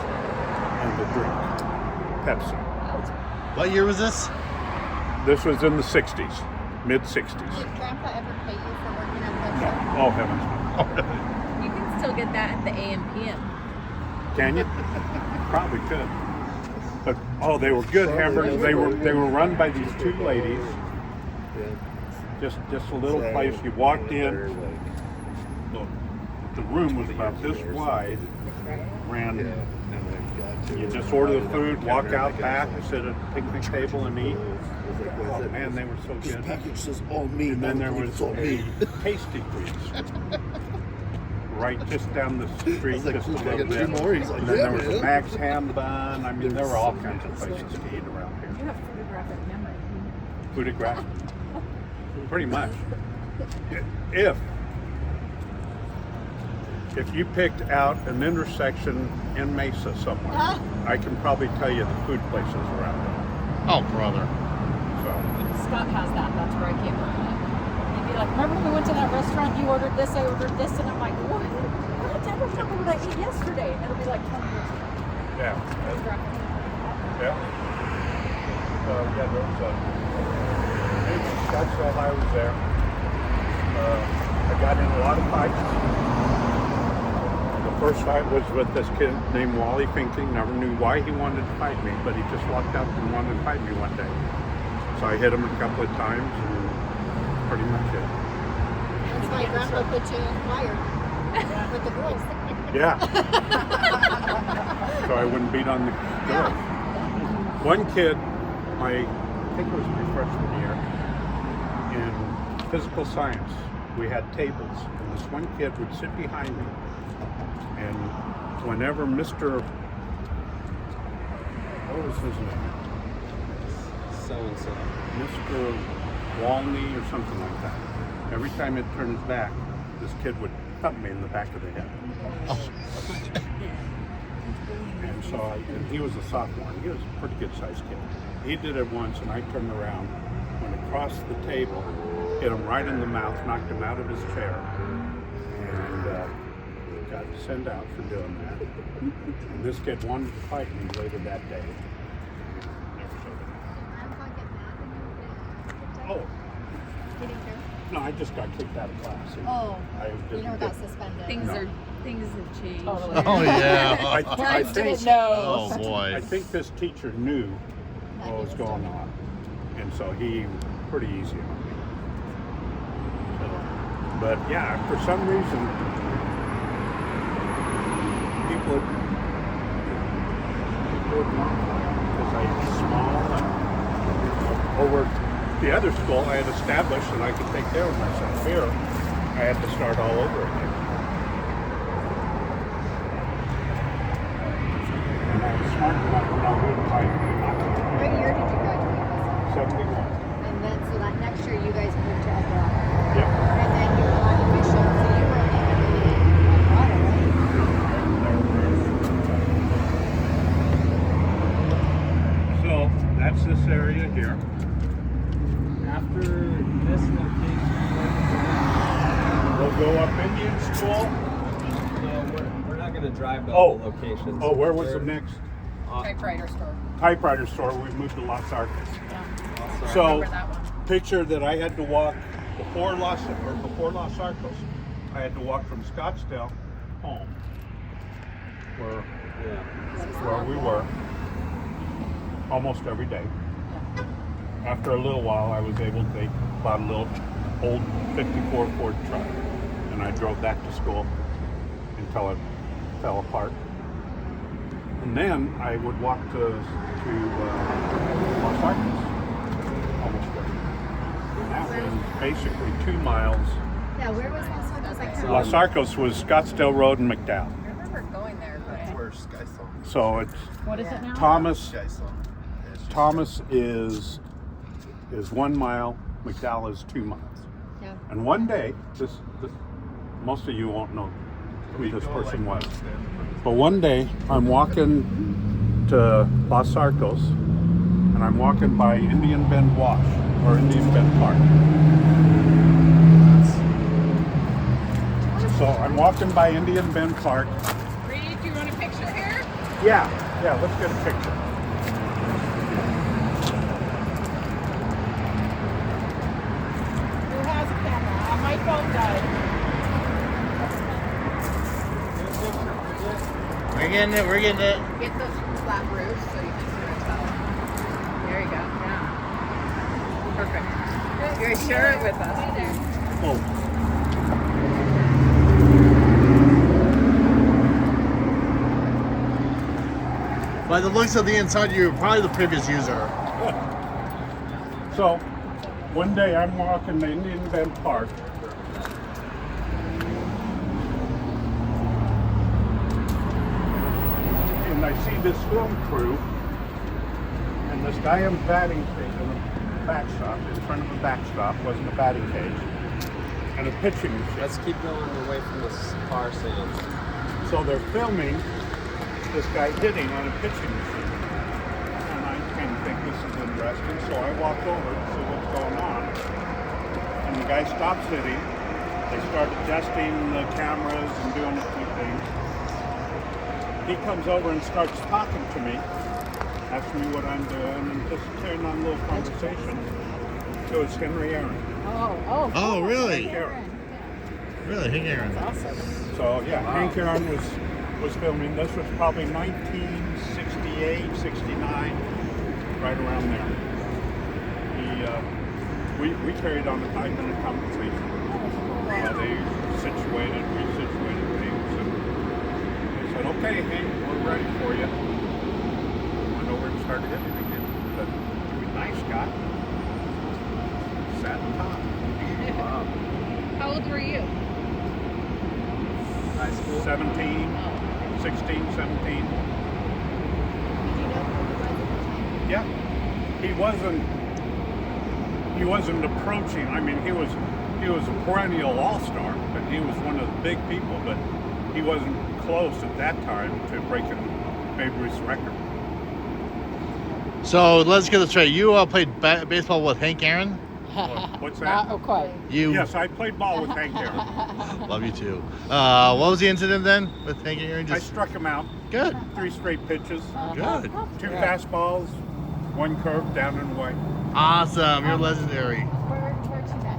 and a drink. Pepsi. What year was this? This was in the 60s, mid-60s. Did Grandpa ever pay you for working at the No, shop? oh heavens. You can still get that at the AM/PM. Can you? Probably could. But oh, they were good hamburgers. They were run by these 2 ladies. Just a little place. You walked in. The room was about this wide. Ran. You just order the food, walk out back, sit at a picnic table and eat. Oh man, they were so good. package says all me, And then there was a Tasty Treats. Right just down the street, like, just a "Cool, can I little get bit. 2 more?" He's like, And then "Yeah, there was a man." Max Ham Bun. I mean, there were all kinds of places to eat around here. You have photographic memory. Photograph. Pretty much. If you picked out an intersection in Mesa somewhere, I can probably tell you the food places around there. Oh, brother. So, Scott has that. That's where I came from. He'd be like, remember when we went to that restaurant? You ordered this, I ordered this, and I'm like, what? What? That was something that I ate yesterday. And it'll be like 20 years ago. yeah. Yeah. Yeah, there was Scottsdale High was there. I got in a lot of fights. The first fight was with this kid named Wally Finking. Never knew why he wanted to fight me, but he just walked up and wanted to fight me one day. So I hit him a couple of times and pretty much it. That's why Grandpa put you in choir with the girls. Yeah. So I wouldn't beat on the girls. One kid, I think it was my freshman year, in physical science, we had tables, and this one kid would sit behind me, and whenever Mr. What was his name? So and so. Mr. Walney or something like that. Every time he'd turn his back, this kid would thump me in the back of the head. And so and he was a sophomore. He was a pretty good sized kid. He did it once, and I turned around, went across the table, hit him right in the mouth, knocked him out of his chair, and got sent out for doing that. And this kid wanted to fight me later that day. Never showed up. Oh. No, I just got kicked out of class. Oh, I you never got suspended. Things have changed. Oh yeah. I think, Oh boy. I think this teacher knew what was going on, and so he pretty easy on me. So, but yeah, for some reason, people would not because I was small and over the other school I had established that I could take care of myself. Here, I had to start all over again. And I was smart enough to know who to fight and not to fight. What year did you graduate? 71. And then, so that next year you guys moved to Eldorado. Yep. And then you were on a mission, so you were in Eldorado, right? So that's this area here. After this location, We'll go up Indian School. no, we're not going to drive to Oh. all the locations. Oh, where was the We're- next Typewriter store. typewriter store? We moved to Los Arcos. Yeah. So Remember that one? picture that I had to walk before Los Arcos. I had to walk from Scottsdale home, where we were almost every day. After a little while, I was able to take about a little old 54 Ford truck, and I drove that to school until it fell apart. And then I would walk to Los Arcos almost every day. And that was basically 2 miles. Yeah, where was Los Arcos? I can't Los Arcos was Scottsdale Road and McDowell. I remember going there, but Where Sky Song. So it's What is it now? Thomas. Sky Song. Thomas is 1 mile. McDowell is 2 miles. Yeah. And one day, this most of you won't know who this person was. But one day, I'm walking to Los Arcos, and I'm walking by Indian Bend Wash, or Indian Bend Park. So I'm walking by Indian Bend Park. Reed, do you want a picture here? Yeah, let's get a picture. Who has a camera? My phone does. We're getting it. We're getting it. Get those flat roofs so you can see what's up. There you go. Yeah. Perfect. You're gonna share it with us. Oh. By the looks of the inside, you're probably the previous user. So, one day I'm walking to Indian Bend Park. And I see this film crew, and this guy in batting cage, in a backstop, in front of a backstop, wasn't a batting cage, and a pitching machine. Let's keep going away from this car sand. So they're filming this guy hitting on a pitching machine. And I kind of think this is interesting, so I walk over to see what's going on. And the guy stops hitting. They start adjusting the cameras and doing a few things. He comes over and starts talking to me, asks me what I'm doing, and just carrying on a little conversation. So it's Henry Aaron. Oh, really? Aaron. Really, Hank Aaron. So yeah, Hank Aaron was filming. This was probably 1968, 69, right around there. He We carried on a 5-minute conversation while they situated, resituated things. And they said, okay, Hank, we're ready for you. Went over and started hitting again. But nice guy. Sat and talked. Wow. How old were you? High school. 17, 16, 17. Yeah. He wasn't approaching. I mean, he was a perennial all-star, but he was one of the big people, but he wasn't close at that time to breaking Babe Ruth's record. So let's get this straight. You played baseball with Hank Aaron? What's that? Not quite. You Yes, I played ball with Hank Aaron. love you too. What was the incident then with Hank Aaron? I struck him out. Good. 3 straight pitches. Good. 2 fastballs, 1 curve, down and away. Awesome. You're legendary. Where to next?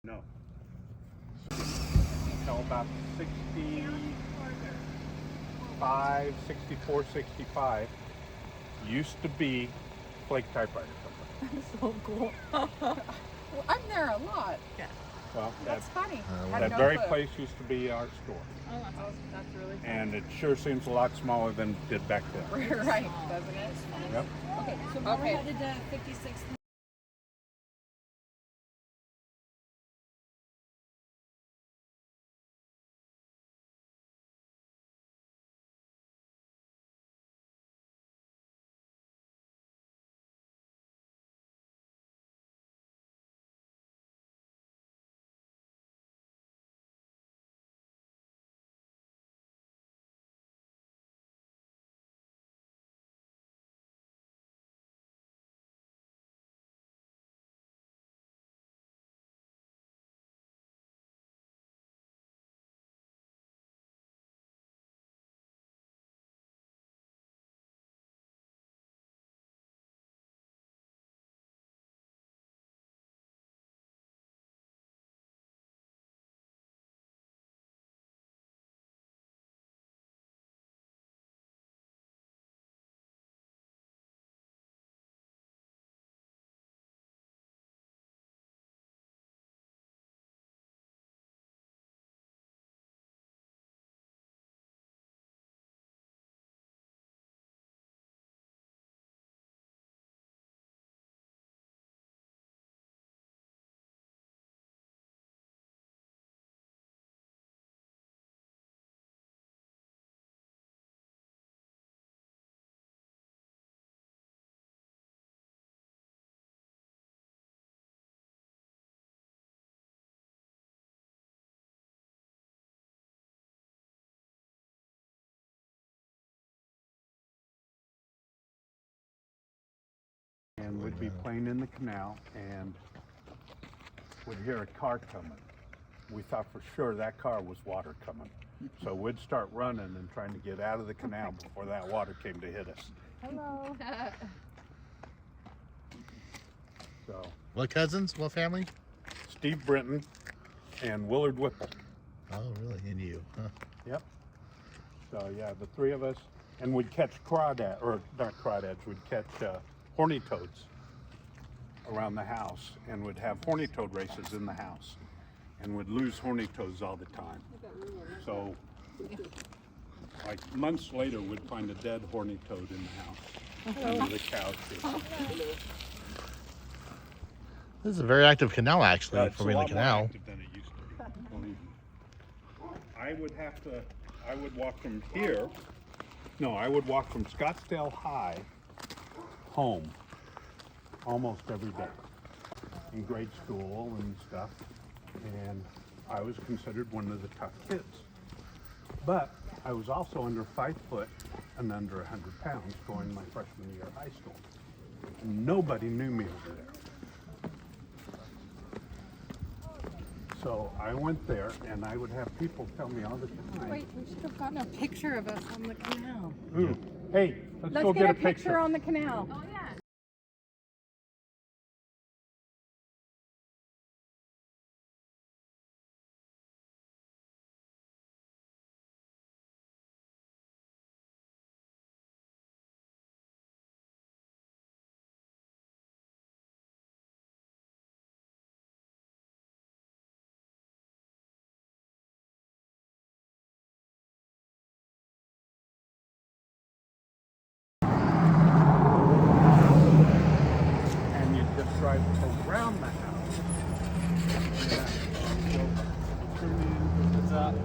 No. Until about 60. 65, 64, 65 used to be Flake typewriter company. So cool. Well, I'm there a lot. Well, That's funny. that very place used to be our store. Oh, that's really funny. And it sure seems a lot smaller than it did back then. Right, doesn't it? Yep. Okay, so we're Okay. headed to 56th. And we'd be playing in the canal and we'd hear a car coming. We thought for sure that car was water coming. So we'd start running and trying to get out of the canal before that water came to hit us. Hello. So What cousins? What family? Steve Brinton and Willard Whipple. Oh, really? And you? Huh? Yep. So yeah, the three of us, and we'd catch crawdads, or not crawdads, we'd catch horny toads around the house, and would have horny toad races in the house, and would lose horny toads all the time. So, like months later, we'd find a dead horny toad in the house under the couch. This is a very active canal, actually, It's for a being the lot more canal. active than it used to be. Believe me. I would walk from here. No, I would walk from Scottsdale High home almost every day in grade school and stuff, and I was considered one of the tough kids. But I was also under 5 foot and under 100 pounds going my freshman year of high school. And nobody knew me over there. So I went there, and I would have people tell me all the time. Wait, we should have gotten a picture of us on the canal. Ooh, hey, let's Let's go get a picture. picture on the canal. Oh, yeah. And you just drive around the house. Yeah. So, turn in. What's up?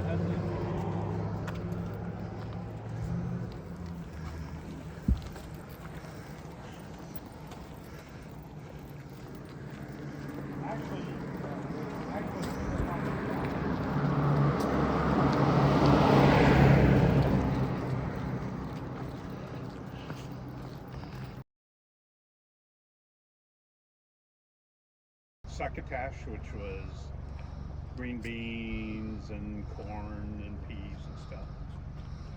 Succotash, which was green beans and corn and peas and stuff.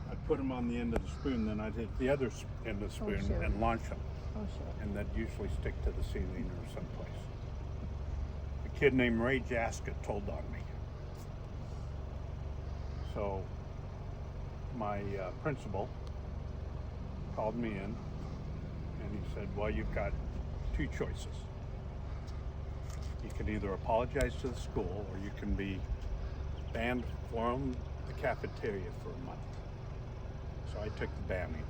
I'd put them on the end of the spoon, then I'd hit the other end of the spoon sure. and launch them. Oh, shit. And they'd usually stick to the ceiling or someplace. A kid named Ray Jaskett told on me. So my principal called me in and he said, well, you've got two choices. You can either apologize to the school or you can be banned from the cafeteria for a month. So I took the banning.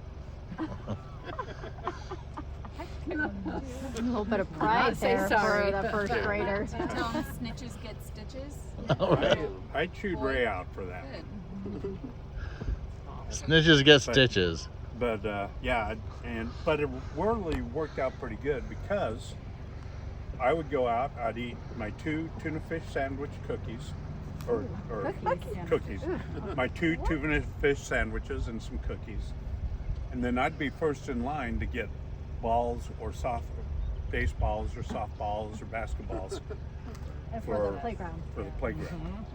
A little bit of pride say there sorry. for the first graders. Tell them snitches get stitches. I chewed Ray out for that. Good. Snitches get stitches. But yeah, but it really worked out pretty good because I would go out, I'd eat my 2 tuna fish sandwich cookies, or cookies, my 2 tuna fish sandwiches and some cookies, and then I'd be first in line to get balls or baseballs or softballs or basketballs And for the playground. for the playground.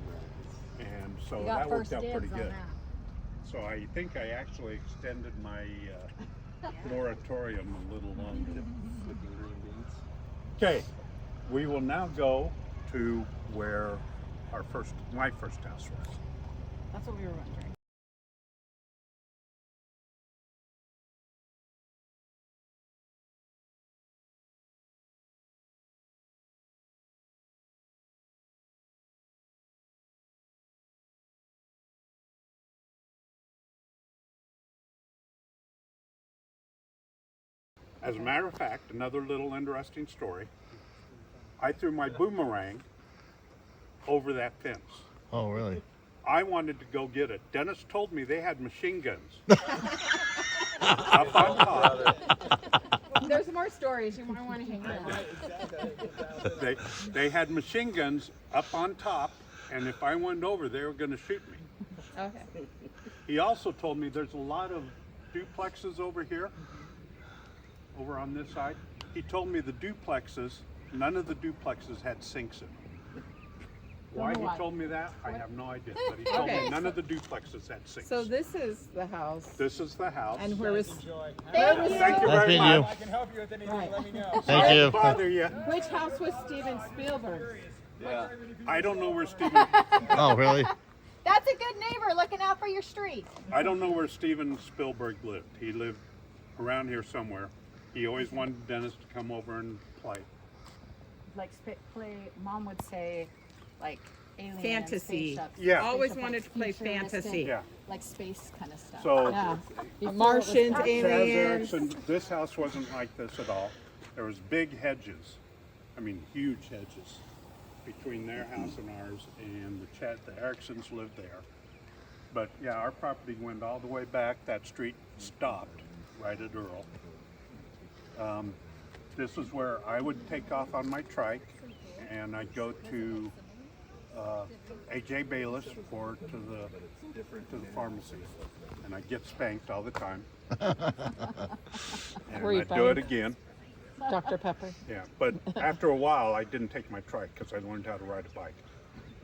And so You got that worked first out dibs pretty on good. that. So I think I actually extended my moratorium a little longer. Okay, we will now go to where my first house was. That's what we were wondering. As a matter of fact, another little interesting story. I threw my boomerang over that fence. Oh, really? I wanted to go get it. Dennis told me they had machine guns up on top. There's more stories. You might want to hang on. They had machine guns up on top, and if I went over, they were going to shoot me. Okay. He also told me there's a lot of duplexes over here, over on this side. He told me the duplexes, none of the duplexes had sinks in them. Why he told me that, I have no idea. But he told me none of the duplexes had sinks. So this is the house. This is the house. And where was? Thank you very Thank you. much. I can help you with anything, let me know. Thank you. Bother you. Which house was Steven Spielberg? I don't know where Steven. Oh, really? That's a good neighbor looking out for your street. I don't know where Steven Spielberg lived. He lived around here somewhere. He always wanted Dennis to come over and play. Like play, Mom would say, like alien Fantasy. spaceships. Yeah. Always Spaceship, wanted to play futuristic, fantasy. Yeah. like space kind of stuff. So Yeah. Martians, Charles aliens. Erickson, this house wasn't like this at all. There was big hedges. I mean, huge hedges between their house and ours, and the Ericksons lived there. But yeah, our property went all the way back. That street stopped right at Earl. This is where I would take off on my trike, and I'd go to AJ Bayless or to the pharmacy, and I'd get spanked all the time. And Were you I'd do it spanked? again. Dr. Pepper. Yeah, but after a while, I didn't take my trike because I learned how to ride a bike.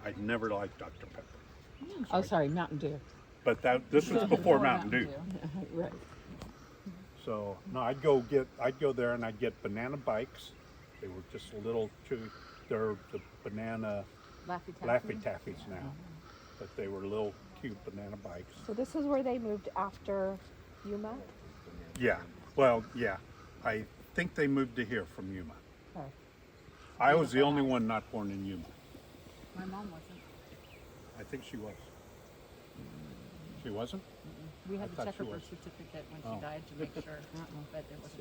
I never liked Dr. Pepper. Oh, sorry, Mountain Dew. But this was before Mountain Dew. Right. So no, I'd go there and I'd get banana bikes. They were just a little chewy. They're the banana Laffy Taffies now, but they were little cute banana bikes. So this is where they moved after Yuma? Yeah, well, yeah. I think they moved to here from Yuma. Oh. I was the only one not born in Yuma. My mom wasn't. I think she was. She wasn't? We had I to thought check her she birth was. certificate when Oh. she died to make sure, but there wasn't.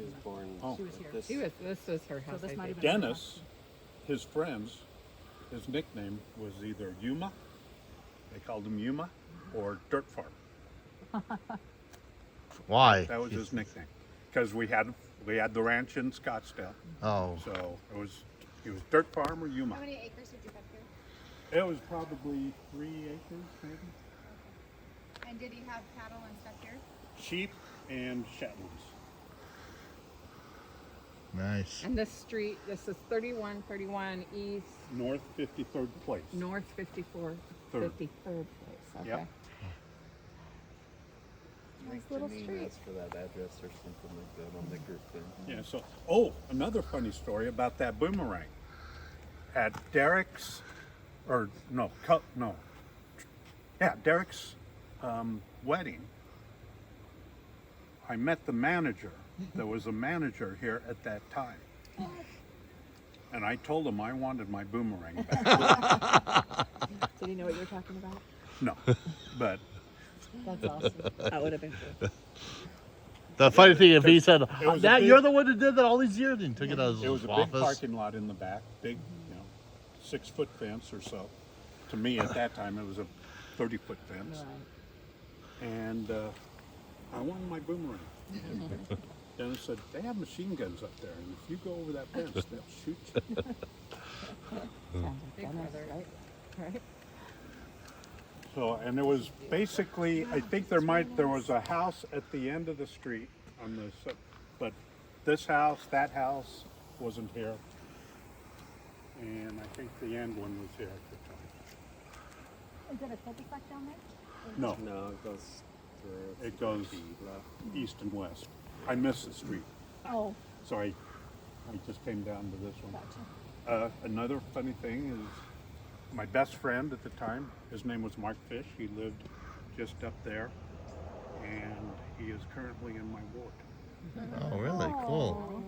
enough. Oh. She was here. This was her house. this I might think. have been- Dennis, his friends, his nickname was either Yuma, they called him Yuma, or Dirt Farm. Why? That was his nickname. Because we had the ranch in Scottsdale. Oh. So it was Dirt Farm or Yuma. How many acres did you have here? It was probably 3 acres, maybe. And did he have cattle and stuff here? Sheep and Shetlands. Nice. And this street, this is 3131 East, North 53rd Place. North 54, Third. 53rd place. Okay. Yep. Nice little street. For that address or something like that on the group thing. Yeah, so, another funny story about that boomerang. At Derek's, Derek's wedding, I met the manager. There was a manager here at that time. And I told him I wanted my boomerang back. Did he know what you were talking about? No, but That's awesome. That would have been cool. The funny thing, if he said, It was a "That big- you're the one that did that all these years," and took it out of it was his a big office. parking lot in the back, big, 6-foot fence or so. To me, at that time, it was a 30-foot fence. And I wanted my boomerang. Dennis said, they have machine guns up there, and if you go over that fence, they'll shoot you. Big brother, right? Right. So, and it was basically, I think there was a house at the end of the street on the, but this house, that house wasn't here. And I think the end one was here at the time. Is it a cul-de-sac down there? No, No, it goes through. it goes east and west. I missed the street. Oh, So I just came down to this one. gotcha. Another funny thing is my best friend at the time, his name was Mark Fish. He lived just up there, and he is currently in my ward. Oh, really? Cool.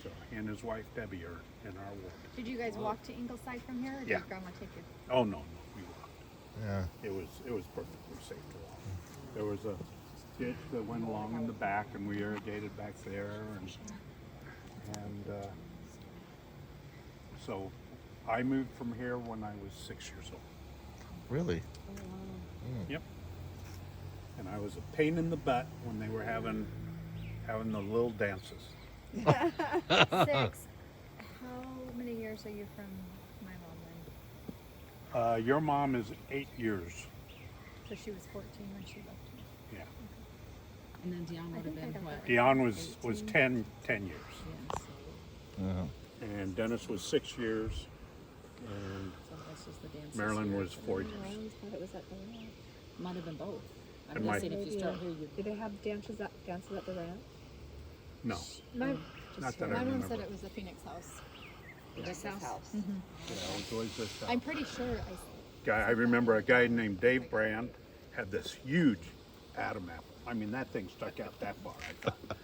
So he and his wife Debbie are in our ward. Did you guys walk to Ingleside from here, or Yeah. did Grandma take you? Oh no, we walked. Yeah. It was perfectly safe to walk. There was a ditch that went along in the back, and we irrigated back there, and so I moved from here when I was 6 years old. Really? Yep. And I was a pain in the butt when they were having the little dances. 6. How many years are you from my mom then? Your mom is 8 years. So she was 14 when she left. Yeah. And then Dion would have think I been got what? that Dion was 10 years. Yeah, so, Yeah. And Dennis was 6 years. And so this is the dance. Marilyn was 4 years. I always thought it was at the ranch. Might have been both. I'm And my- guessing if you start here, you. Do they have dances at the ranch? No, My, not that I my mom remember. said it was the Phoenix house. This house. Yeah, it was always this I'm house. pretty sure I remember a guy named Dave Brand had this huge Adam apple. I mean, that thing stuck out that far. I thought.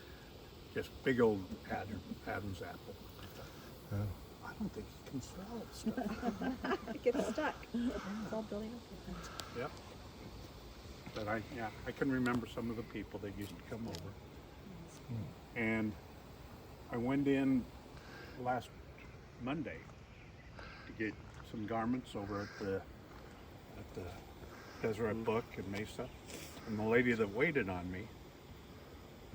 Just big old Adam's apple. I thought, I don't think he can swallow stuff. It gets stuck. It's all building up. Yep. But I can remember some of the people that used to come over. And I went in last Monday to get some garments over at the Deseret Book in Mesa. And the lady that waited on me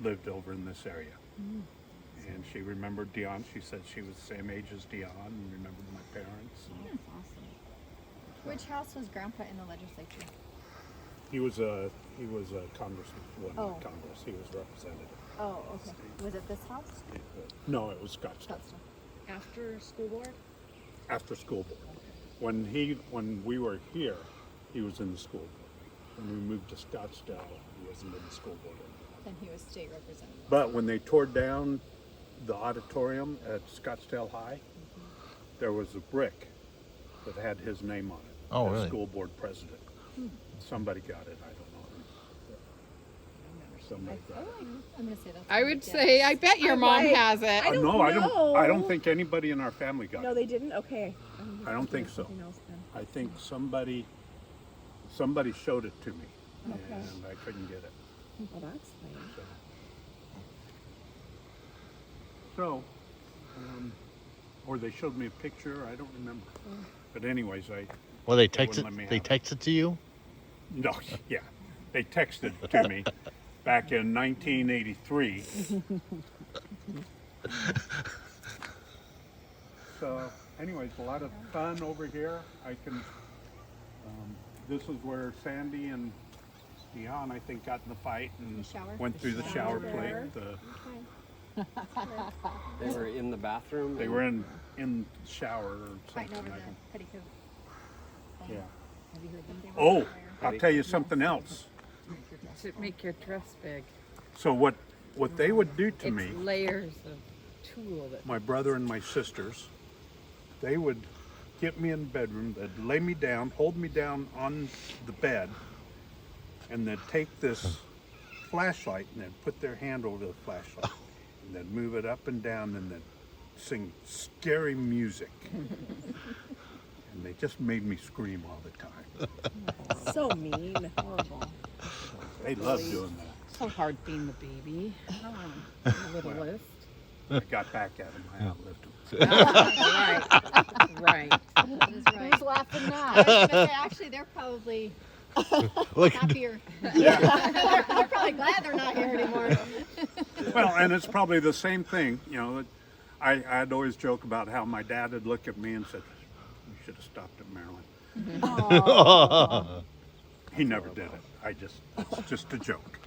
lived over in this area. And she remembered Dion. She said she was the same age as Dion and remembered my parents. And Which house was Grandpa in the legislature? he was a congressman. Wasn't Oh. Congress. He was representative. Oh, okay. Was it this house? No, it was Scottsdale. After school board? After school board. When we were here, he was in the school board. When we moved to Scottsdale, he wasn't in the school board anymore. Then he was state representative. But when they tore down the auditorium at Scottsdale High, there was a brick that had his name on it. Oh, as really? School board president. Somebody got it. I don't know who. Somebody got it. I'm gonna say that's. I would say, I bet your mom might. has it. I don't No, I don't know. think anybody in our family got No, it. they didn't? Okay. I don't think so. Something else then. I think somebody showed it to me, Okay. and I couldn't get it. Well, that's fine. So, or they showed me a picture. I don't remember. But anyways, Well, they wouldn't let me texted. They have it. texted to you. no, yeah, they texted to me back in 1983. So, anyways, a lot of fun over here. I can. This is where Sandy and Dion, I think, got in the fight and shower? went through the shower plate. They were in the bathroom. They were in the shower or Fighting something. over I the think. petticoat. Yeah. Have you heard them? Oh, I'll tell you something else. To make your dress big. So what they would do to It's me, layers of tulle that. my brother and my sisters, they would get me in the bedroom, they'd lay me down, hold me down on the bed, and they'd take this flashlight and they'd put their hand over the flashlight and they'd move it up and down and they'd sing scary music. And they just made me scream all the time. So mean. Horrible. They love doing that. So hard being the baby. The littlest. I got back at them. I outlived them. Right. That's right. Who's laughing now? I was gonna say, actually, they're probably Look, happier. They're probably glad they're not here anymore. Well, and it's probably the same thing. You know, I'd always joke about how my dad would look at me and said, "You should have stopped at Maryland." He never did it. It's just a joke.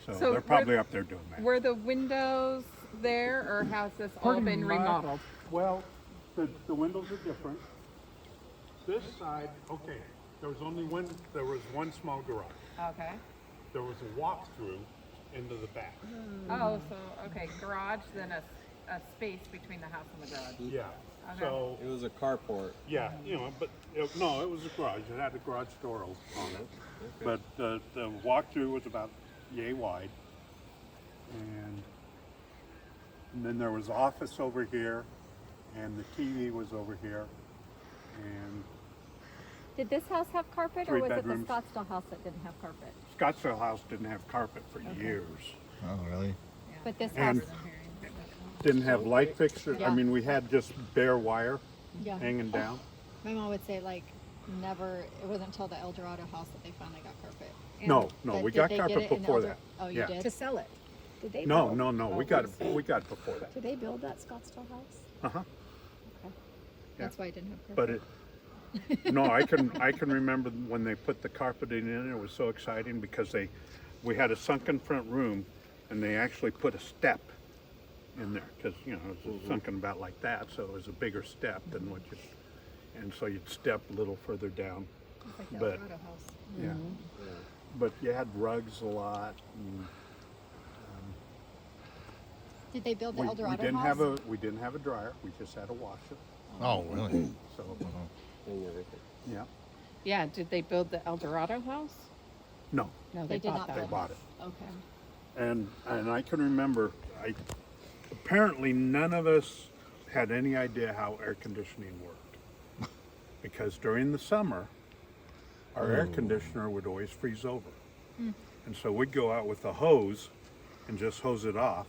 So So they're probably up there doing that. Were the windows there, or has this all Pretty been much. remodeled? Well, the windows are different. This side, okay, there was one small garage. Okay. There was a walk-through into the back. Oh, so, okay, garage, then a space between the house and the garage. Yeah. Okay. So, It was a carport. yeah, you know, but no, it was a garage. It had a garage door on it. Okay. But the walk-through was about yay wide. And then there was office over here, and the TV was over here. And Did this house have carpet, or 3 was bedrooms. it the Scottsdale house that didn't have carpet? Scottsdale House didn't have carpet for years. oh, really? But this house, And didn't have light fixtures. I Yeah. mean, we had just bare wire Yeah. hanging down. My mom would say, like, never, it wasn't until the El Dorado house that they finally got carpet. No, But we did got they get carpet it in before El that. Oh, you Yeah. did? To sell it. Did they No, build? no, no. We got it before that. Did they build that Scottsdale house? Uh-huh. That's why I didn't have carpet. But no, I can remember when they put the carpeting in. It was so exciting because we had a sunken front room, and they actually put a step in there because you know it was sunken about like that, so it was a bigger step than what you. And so you'd step a little further down. It's like the El but- Dorado house. Yeah. But you had rugs a lot. And, Did they build the we El Dorado didn't house? we didn't have a dryer. We just had a washer. Oh, really? So And everything. yeah. Yeah, did they build the El Dorado house? No, No, They they did bought not that. they build bought it. Okay. And I can remember, apparently none of us had any idea how air conditioning worked. Because during the summer, our air conditioner would always freeze over. And so we'd go out with a hose and just hose it off.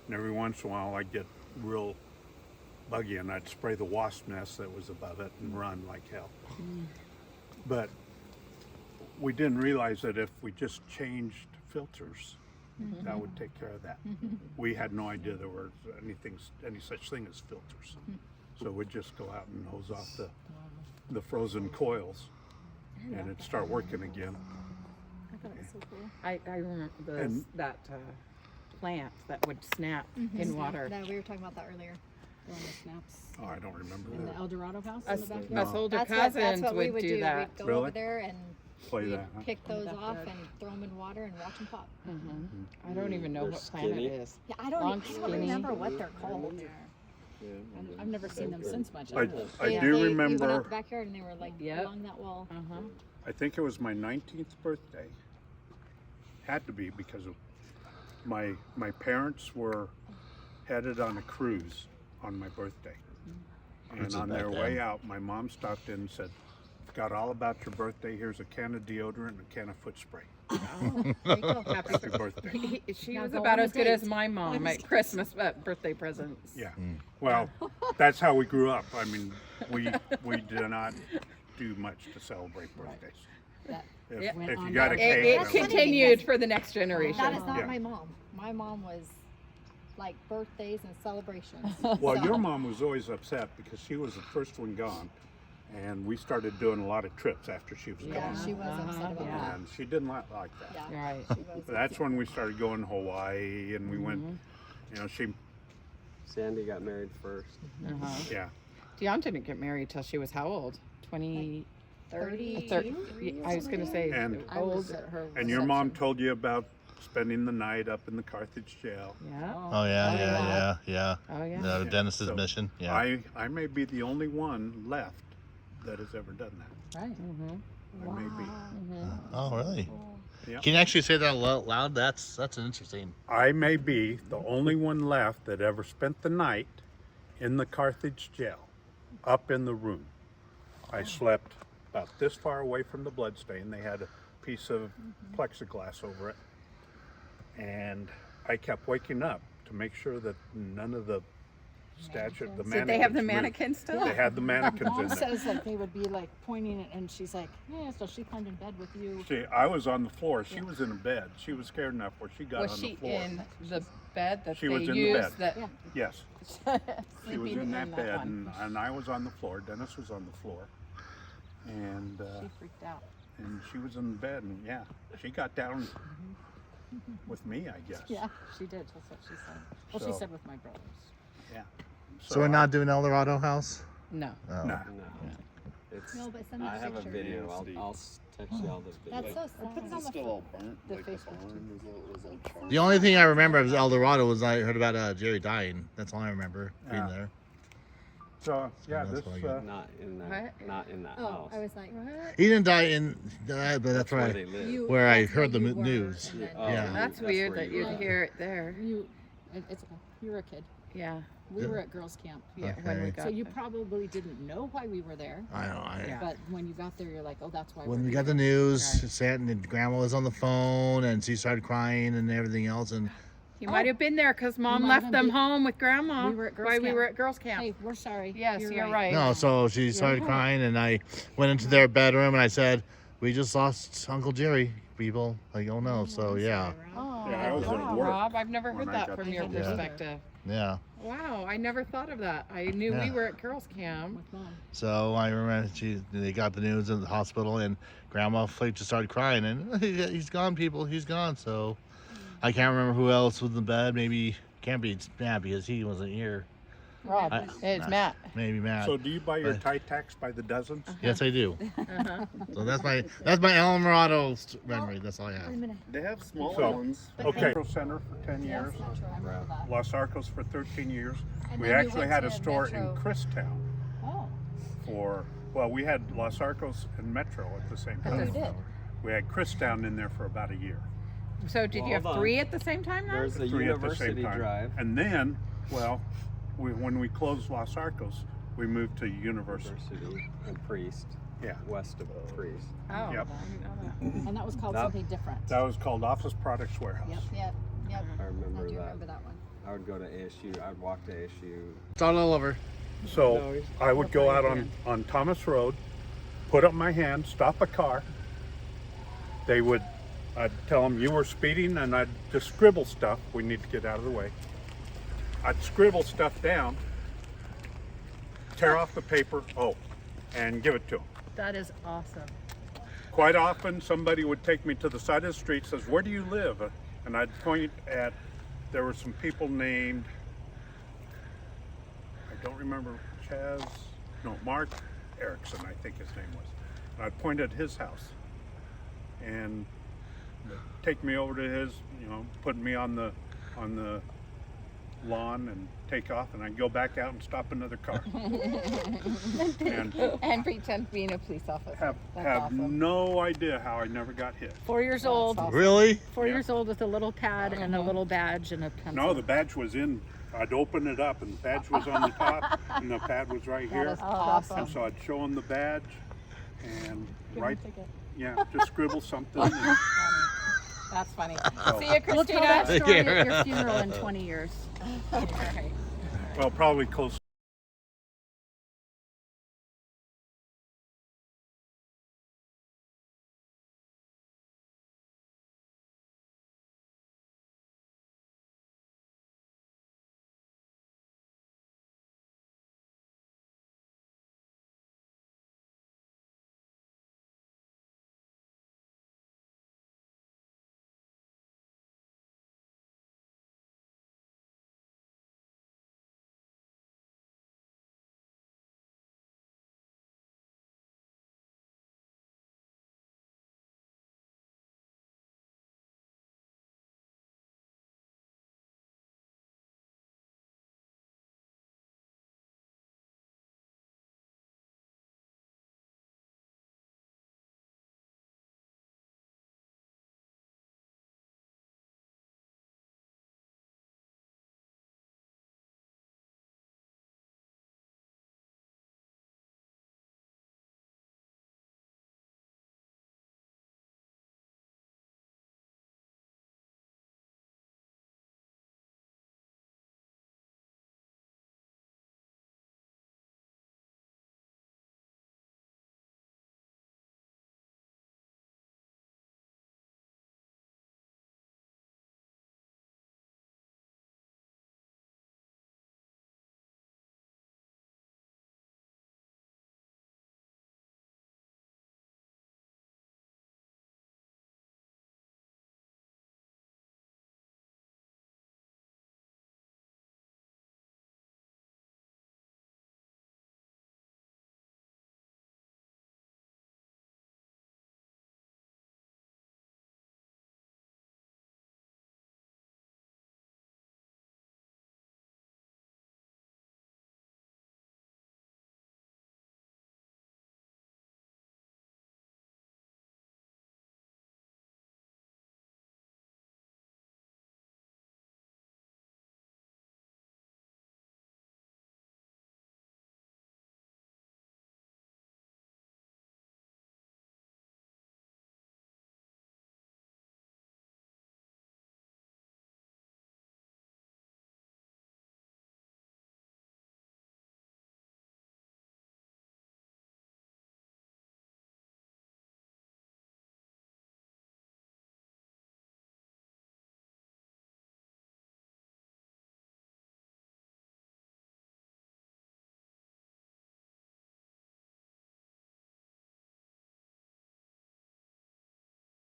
And every once in a while I'd get real buggy and I'd spray the wasp nest that was above it and run like hell. But we didn't realize that if we just changed filters, that would take care of that. We had no idea there were any such thing as filters. So we'd just go out and hose off the frozen coils, and it'd start working again. I thought it was so cool. I remember And- that plant that would snap in water. No, we were talking about that earlier. The one that snaps. Oh, I don't remember In the that. El Dorado house in Us, the backyard. us older That's cousins what we would do that. We'd go Really? over there and Play we'd that, huh? pick those In the off backyard. and throw them in water and watch them pop. I don't even know They're what plant skinny. it is. Yeah, Long, I don't skinny. remember what they're called. Yeah, I've never seen them since much. I Yeah, do we went out remember, the backyard and they were like Yep. along that wall. I think it was my 19th birthday. Had to be because of my parents were headed on a cruise on my birthday. And Cruises on back their then. way out, my mom stopped in and said, "Forgot all about your birthday. Here's a can of deodorant and a can of foot spray. There you go. Happy birthday." She Now was go about on a as good as date. my mom at Christmas birthday presents. Yeah. Well, that's how we grew up. I mean, we do not do much to celebrate birthdays. That If, Yep. if you on got a that. cake, It That's funny continued because for the next generation. That is not Yeah. my mom. My mom was like birthdays and celebrations. well, So- your mom was always upset because she was the first one gone, and we started doing a lot of trips after she was Yeah, gone, she was upset about yeah. that. and she didn't like that. Yeah, Right. she was. That's when we started going to Hawaii, and we went. You know, Sandy got married first. yeah. Dion didn't get married till she was how old? 20, 30. 30. I was going to say And- old. Her And your mom told you about spending the night up in the Carthage jail. Yeah. Oh, yeah. Oh, yeah. The Dennis's So mission. Yeah. I may be the only one left that has ever done that. Right. I may be. Oh, really? Yep. Can you actually say that loud? That's an interesting. I may be the only one left that ever spent the night in the Carthage jail, up in the room. I slept about this far away from the bloodstain. They had a piece of plexiglass over it. And I kept waking up to make sure that none of the statue, the mannequins. Did they have the moved. mannequins still? They had the mannequins Mom in there. says that they would be like pointing it, and she's like, yeah, so she climbed in bed with you. I was on the floor. She was in a bed. She was scared enough where she got Was on she the floor. in the bed that She they was in the used? bed. That Yes. She was sleeping in that bed, one. and I was on the floor. Dennis was on the floor, and She freaked out. she was in the bed, and yeah, she got down with me, I guess. Yeah, she did. That's what she said. Well, she So- said with my brothers. Yeah. So we're not doing El Dorado House? No. Oh. No. It's, No, but send me I have a pictures. video. I'll text you all the video. That's so sad. Put it on It's the still all burnt. the Like the Facebook barn was all charred. The only thing I remember of El Dorado was I heard about Jerry dying. That's all I remember being Yeah. there. So yeah, that's this what I got. Not in that. What? Not in that Oh, house. I was like, what? He didn't die in, but that's where right. they live. Where I that's heard the you were, news. and then- Oh, Yeah. That's that's weird where that you you'd were. hear it there. It's okay. You were a kid. Yeah. We Yeah. were at girls' camp. Yeah. When we Okay. got So you there. probably didn't know why we were there. I know. Yeah. But when you got there, you're like, oh, that's why When we're we got the here. news, Right. Santa and Grandma was on the phone, and she started crying and everything else. And You might have been there because Mom might left have them been. home with Grandma. We were at girls' while we camp. were at girls' camp. Hey, we're sorry. Yes, you're right. no, so she started crying, and I went into their bedroom, and I said, "We just lost Uncle Jerry, people." Like, oh no. So yeah, Oh, Yeah, I was at wow, work Rob. I've never when heard I that got from the your phone. Yeah. perspective. yeah. Wow, I never thought of that. I knew we Yeah. were at girls' camp. With Mom. So I remember they got the news at the hospital, and Grandma Flake just started crying, and he's gone, people. He's gone. So I can't remember who else was in the bed. Maybe can't be Matt because he wasn't here. Rob, I- it's nah. Matt. Maybe Matt. So do you buy your But- Thai tax by the dozens? Yes, I do. Uh-huh. So that's my El Dorado memory. That's all I have. They have smaller So- ones. Okay. Metro Center for 10 years. I remember that. Los Arcos for 13 years. And We then you actually went had a to store Metro. in Christown Oh. well, we had Los Arcos and Metro at the same Oh, you time. did? We had Christown in there for about a year. So did you Hold have on. 3 at the same time now? There's the 3 at the same University time. Drive. And then, well, when we closed Los Arcos, we moved to University. University and Priest. Yeah. West of Priest. Oh, Yep. I didn't know that. And that was called That- something different. That was called Office Products Warehouse. Yep. Yep, yep. I remember I do that. remember that one. I would go to ASU. I'd walk to ASU. Start all over. So No, he's- I would go out on Thomas Road, put up my hand, stop a car. I'd tell them you were speeding, and I'd just scribble stuff. We need to get out of the way. I'd scribble stuff down, tear off the paper, and give it to them. That is awesome. Quite often, somebody would take me to the side of the street, says, "Where do you live?" And I'd point at, there were some people named, I don't remember, Mark Erickson, I think his name was. And I'd point at his house and take me over to his, put me on the lawn and take off, and I'd go back out and stop another car. and And pretend being a police officer. have That's awesome. no idea how I never got hit. 4 years old. awesome. Really? 4 Yeah. years old with a little pad and a little badge and a pencil. No, the badge was in. I'd open it up, and the badge was on the top, and the pad was right That here. is awesome. And so I'd show them the badge, and Give right, me a ticket. just scribble something. And, That's funny. so- See you, We'll tell Christina. that story Yeah. at your funeral in 20 years. Okay. well, probably closer